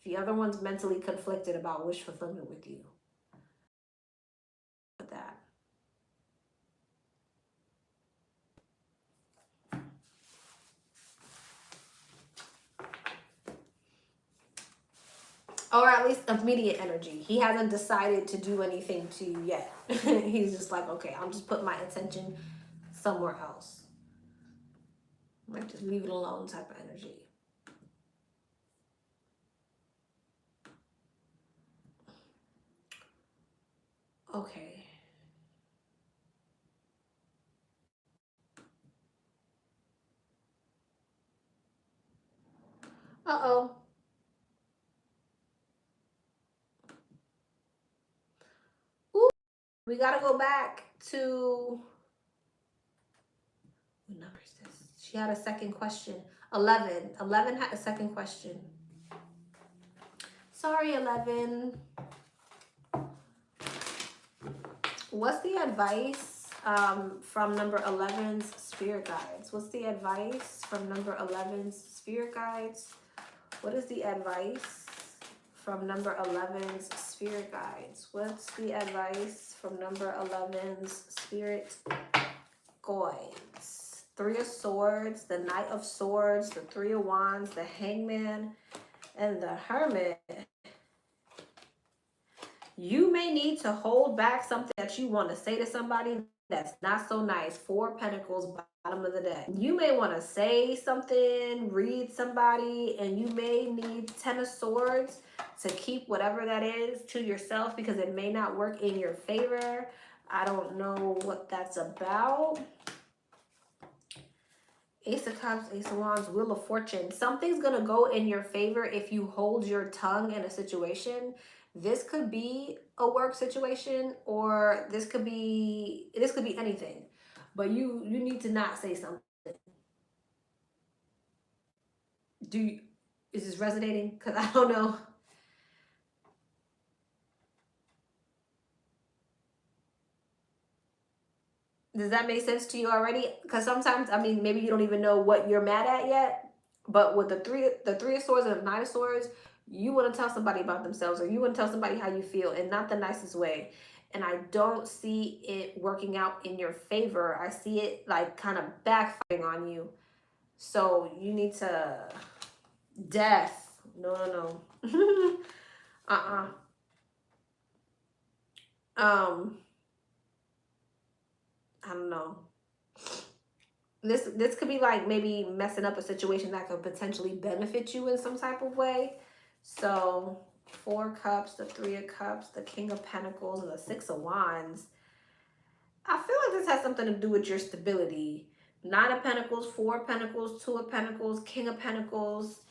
The other one's mentally conflicted about wish fulfillment with you. With that. Or at least immediate energy. He hasn't decided to do anything to you yet. He's just like, okay, I'll just put my attention somewhere else. Like just leave it alone type of energy. Okay. Uh-oh. Ooh. We gotta go back to, what number is this? She had a second question. 11. 11 had a second question. Sorry, 11. What's the advice from number 11's spirit guides? What's the advice from number 11's spirit guides? What is the advice from number 11's spirit guides? What's the advice from number 11's spirit guides? Three of Swords, the Knight of Swords, the Three of Wands, the Hangman, and the Hermit. You may need to hold back something that you want to say to somebody that's not so nice. Four of Pentacles, bottom of the deck. You may want to say something, read somebody, and you may need Ten of Swords to keep whatever that is to yourself because it may not work in your favor. I don't know what that's about. Ace of Cups, Ace of Wands, Wheel of Fortune. Something's going to go in your favor if you hold your tongue in a situation. This could be a work situation or this could be anything. But you need to not say something. Is this resonating? Because I don't know. Does that make sense to you already? Because sometimes, I mean, maybe you don't even know what you're mad at yet. But with the three of Swords and the Nine of Swords, you want to tell somebody about themselves or you want to tell somebody how you feel in not the nicest way. And I don't see it working out in your favor. I see it like kind of backfiring on you. So you need to death. No. I don't know. This could be like maybe messing up a situation that could potentially benefit you in some type of way. So 4 cups, the 3 of cups, the King of Pentacles, and the 6 of Wands. I feel like this has something to do with your stability. 9 of Pentacles, 4 of Pentacles, 2 of Pentacles, King of Pentacles,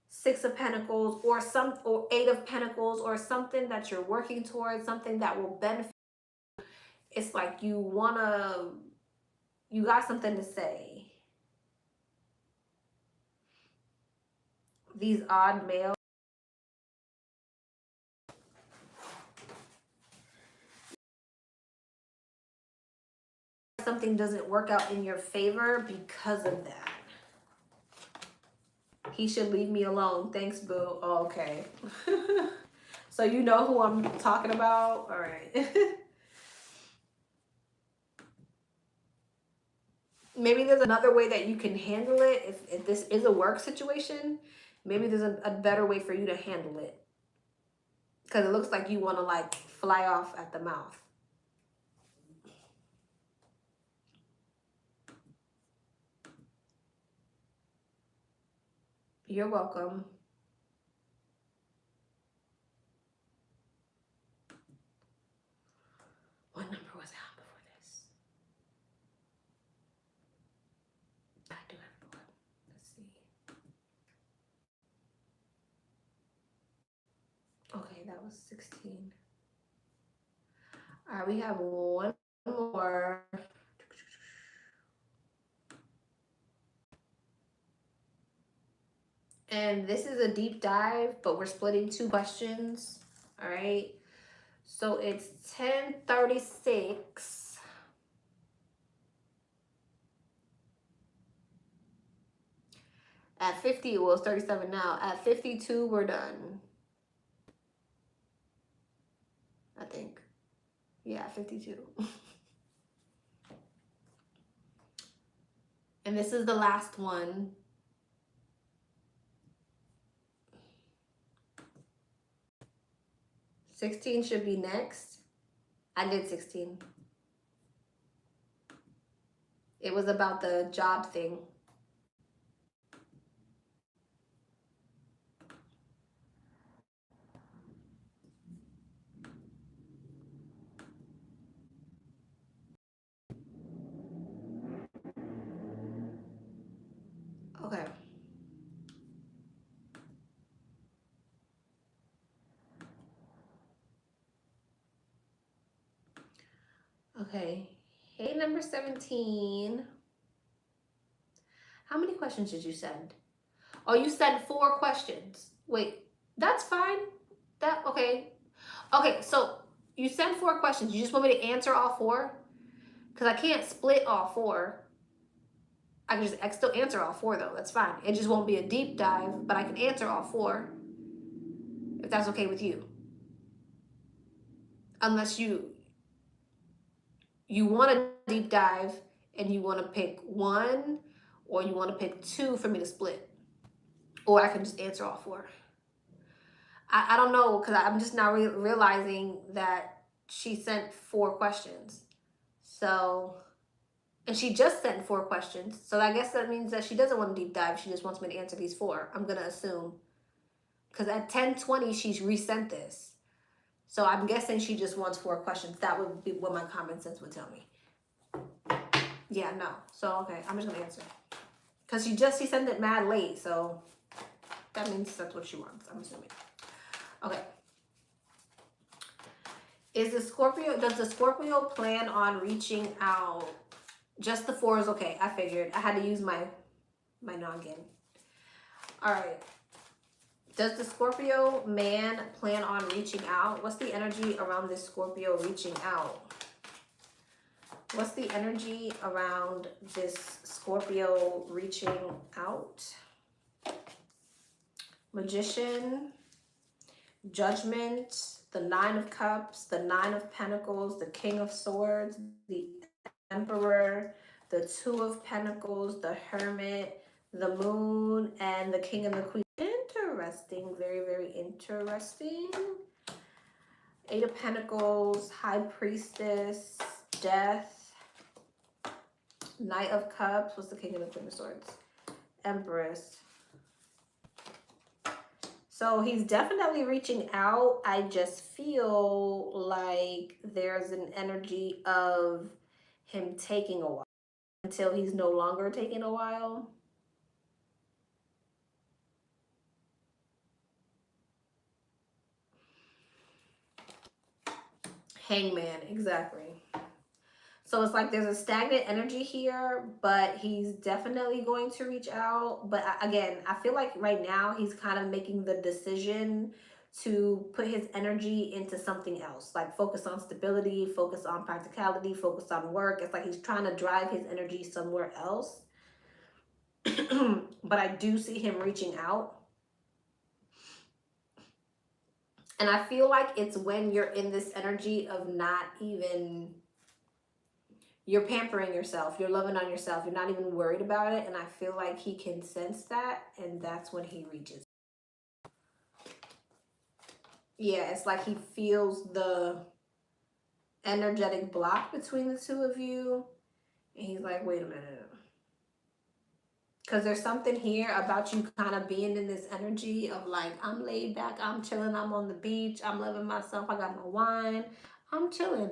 6 of Pentacles, or 8 of Pentacles, or something that you're working towards, something that will benefit. It's like you got something to say. These odd males. Something doesn't work out in your favor because of that. He should leave me alone. Thanks, boo. Oh, okay. So you know who I'm talking about? All right. Maybe there's another way that you can handle it. If this is a work situation, maybe there's a better way for you to handle it. Because it looks like you want to like fly off at the mouth. You're welcome. What number was I on before this? I do have the one. Let's see. Okay, that was 16. All right, we have one more. And this is a deep dive, but we're splitting 2 questions. All right. So it's 10:36. At 50, well, it's 37 now. At 52, we're done. I think. Yeah, 52. And this is the last one. $16 should be next. I did 16. It was about the job thing. Okay. Okay. Hey, number 17. How many questions did you send? Oh, you sent 4 questions. Wait, that's fine. Okay. Okay, so you sent 4 questions. You just want me to answer all 4? Because I can't split all 4. I can just still answer all 4 though. That's fine. It just won't be a deep dive, but I can answer all 4 if that's okay with you. Unless you want a deep dive and you want to pick 1, or you want to pick 2 for me to split, or I can just answer all 4. I don't know, because I'm just now realizing that she sent 4 questions. So, and she just sent 4 questions. So I guess that means that she doesn't want a deep dive. She just wants me to answer these 4. I'm going to assume. Because at 10:20, she's resent this. So I'm guessing she just wants 4 questions. That would be what my common sense would tell me. Yeah, no. So, okay, I'm just going to answer. Because she sent it mad late. So that means that's what she wants, I'm assuming. Okay. Does the Scorpio plan on reaching out? Just the 4 is okay. I figured. I had to use my noggin. All right. Does the Scorpio man plan on reaching out? What's the energy around this Scorpio reaching out? What's the energy around this Scorpio reaching out? Magician, Judgment, the 9 of Cups, the 9 of Pentacles, the King of Swords, the Emperor, the 2 of Pentacles, the Hermit, the Moon, and the King and the Queen. Interesting. Very, very interesting. 8 of Pentacles, High Priestess, Death, Knight of Cups. What's the King of the Queen of Swords? Empress. So he's definitely reaching out. I just feel like there's an energy of him taking a while until he's no longer taking a while. Hangman, exactly. So it's like there's a stagnant energy here, but he's definitely going to reach out. But again, I feel like right now he's kind of making the decision to put his energy into something else, like focus on stability, focus on practicality, focus on work. It's like he's trying to drive his energy somewhere else. But I do see him reaching out. And I feel like it's when you're in this energy of not even, you're pampering yourself, you're loving on yourself, you're not even worried about it. And I feel like he can sense that, and that's when he reaches. Yeah, it's like he feels the energetic block between the two of you. And he's like, wait a minute. Because there's something here about you kind of being in this energy of like, I'm laid back, I'm chilling, I'm on the beach, I'm loving myself, I got my wine, I'm chilling.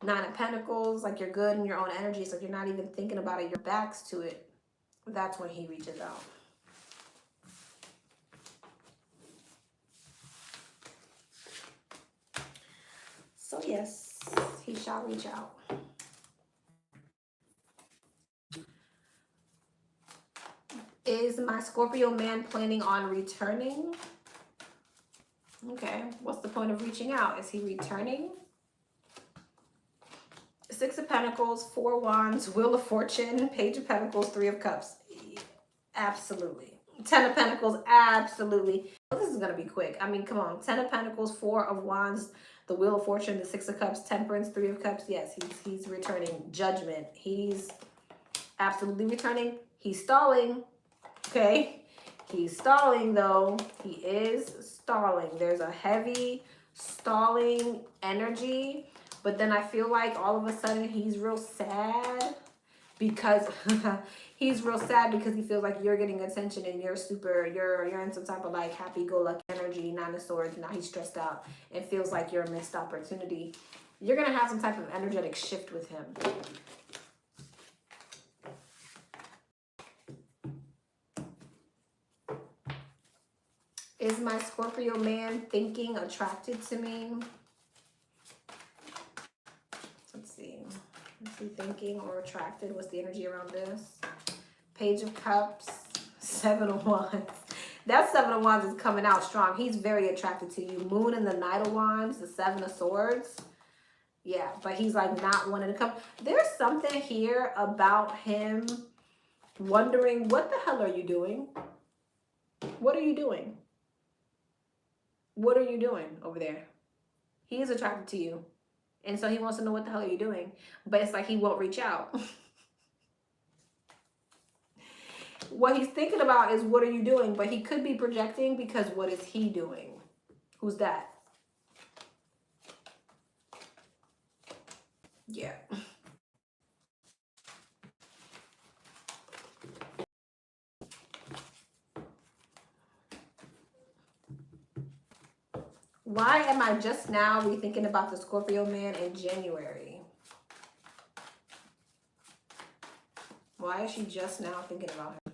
Nine of Pentacles, like you're good in your own energy, so you're not even thinking about it, your back's to it. That's when he reaches out. So yes, he shall reach out. Is my Scorpio man planning on returning? Okay, what's the point of reaching out? Is he returning? Six of Pentacles, Four Wands, Wheel of Fortune, Page of Pentacles, Three of Cups. Absolutely. Ten of Pentacles, absolutely. Well, this is going to be quick. I mean, come on. Ten of Pentacles, Four of Wands, the Wheel of Fortune, the Six of Cups, Temperance, Three of Cups. Yes, he's returning. Judgment. He's absolutely returning. He's stalling. Okay. He's stalling, though. He is stalling. There's a heavy stalling energy. But then I feel like all of a sudden he's real sad because he's real sad because he feels like you're getting attention and you're in some type of like happy-go-lucky energy. Nine of Swords. Now he's stressed out and feels like you're a missed opportunity. You're going to have some type of energetic shift with him. Is my Scorpio man thinking attracted to me? Let's see. Is he thinking or attracted? What's the energy around this? Page of Cups, Seven of Wands. That Seven of Wands is coming out strong. He's very attracted to you. Moon and the Knight of Wands, the Seven of Swords. Yeah, but he's like not wanting to come. There's something here about him wondering, what the hell are you doing? What are you doing? What are you doing over there? He is attracted to you. And so he wants to know what the hell are you doing? But it's like he won't reach out. What he's thinking about is what are you doing? But he could be projecting because what is he doing? Who's that? Yeah. Why am I just now rethinking about the Scorpio man in January? Why is she just now thinking about him?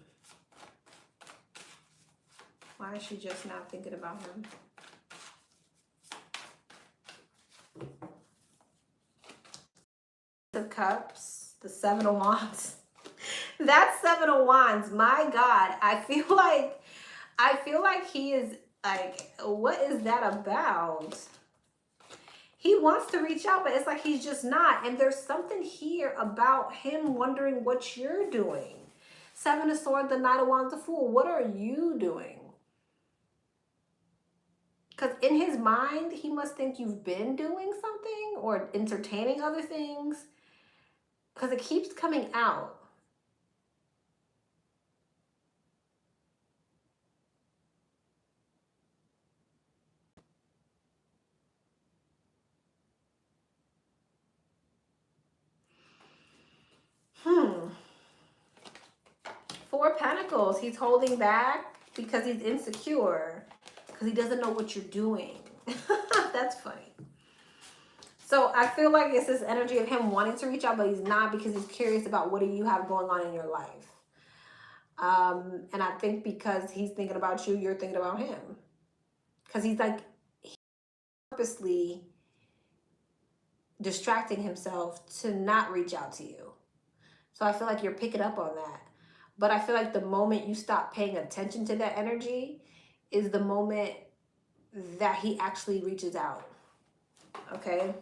Why is she just now thinking about him? The Cups, the Seven of Wands. That Seven of Wands, my God, I feel like he is like, what is that about? He wants to reach out, but it's like he's just not. And there's something here about him wondering what you're doing. Seven of Swords, the Knight of Wands, the Fool. What are you doing? Because in his mind, he must think you've been doing something or entertaining other things. Because it keeps coming out. Four of Pentacles. He's holding back because he's insecure. Because he doesn't know what you're doing. That's funny. So I feel like it's this energy of him wanting to reach out, but he's not, because he's curious about what do you have going on in your life. And I think because he's thinking about you, you're thinking about him. Because he's like purposely distracting himself to not reach out to you. So I feel like you're picking up on that. But I feel like the moment you stop paying attention to that energy is the moment that he actually reaches out. Okay?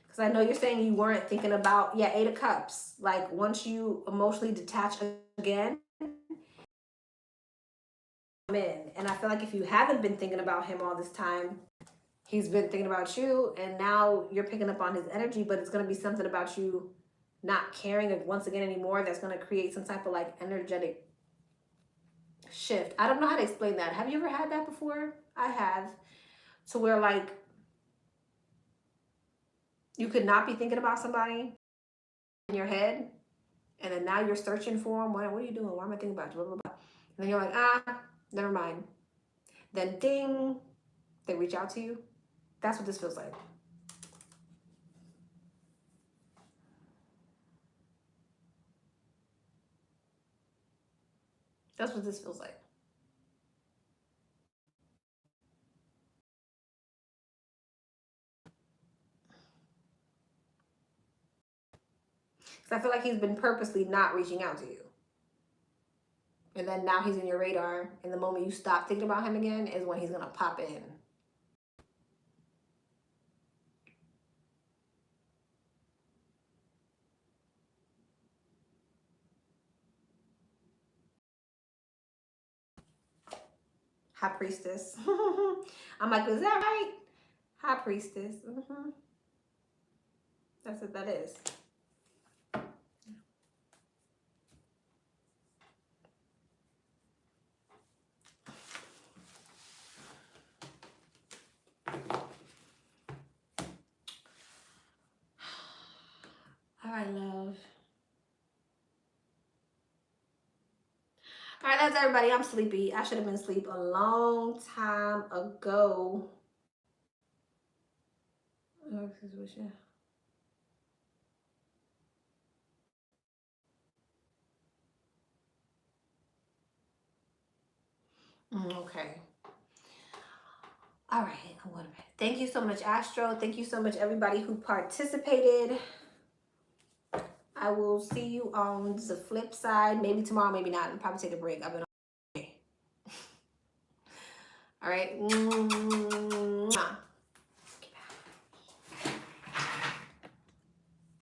Because I know you're saying you weren't thinking about, yeah, 8 of Cups. Like once you emotionally detach again, and I feel like if you haven't been thinking about him all this time, he's been thinking about you, and now you're picking up on his energy, but it's going to be something about you not caring once again anymore that's going to create some type of like energetic shift. I don't know how to explain that. Have you ever had that before? I have. So where like you could not be thinking about somebody in your head, and then now you're searching for them. What are you doing? Why am I thinking about you? Blah, blah, blah. And then you're like, never mind. Then ding, they reach out to you. That's what this feels like. That's what this feels like. Because I feel like he's been purposely not reaching out to you. And then now he's in your radar. And the moment you stop thinking about him again is when he's going to pop in. High Priestess. I'm like, is that right? High Priestess. That's what that is. All right, love. All right, that's everybody. I'm sleepy. I should have been asleep a long time ago. Okay. All right, I'm going to bed. Thank you so much, Astro. Thank you so much, everybody who participated. I will see you on the flip side. Maybe tomorrow, maybe not. I'll probably take a break. I've been on. All right.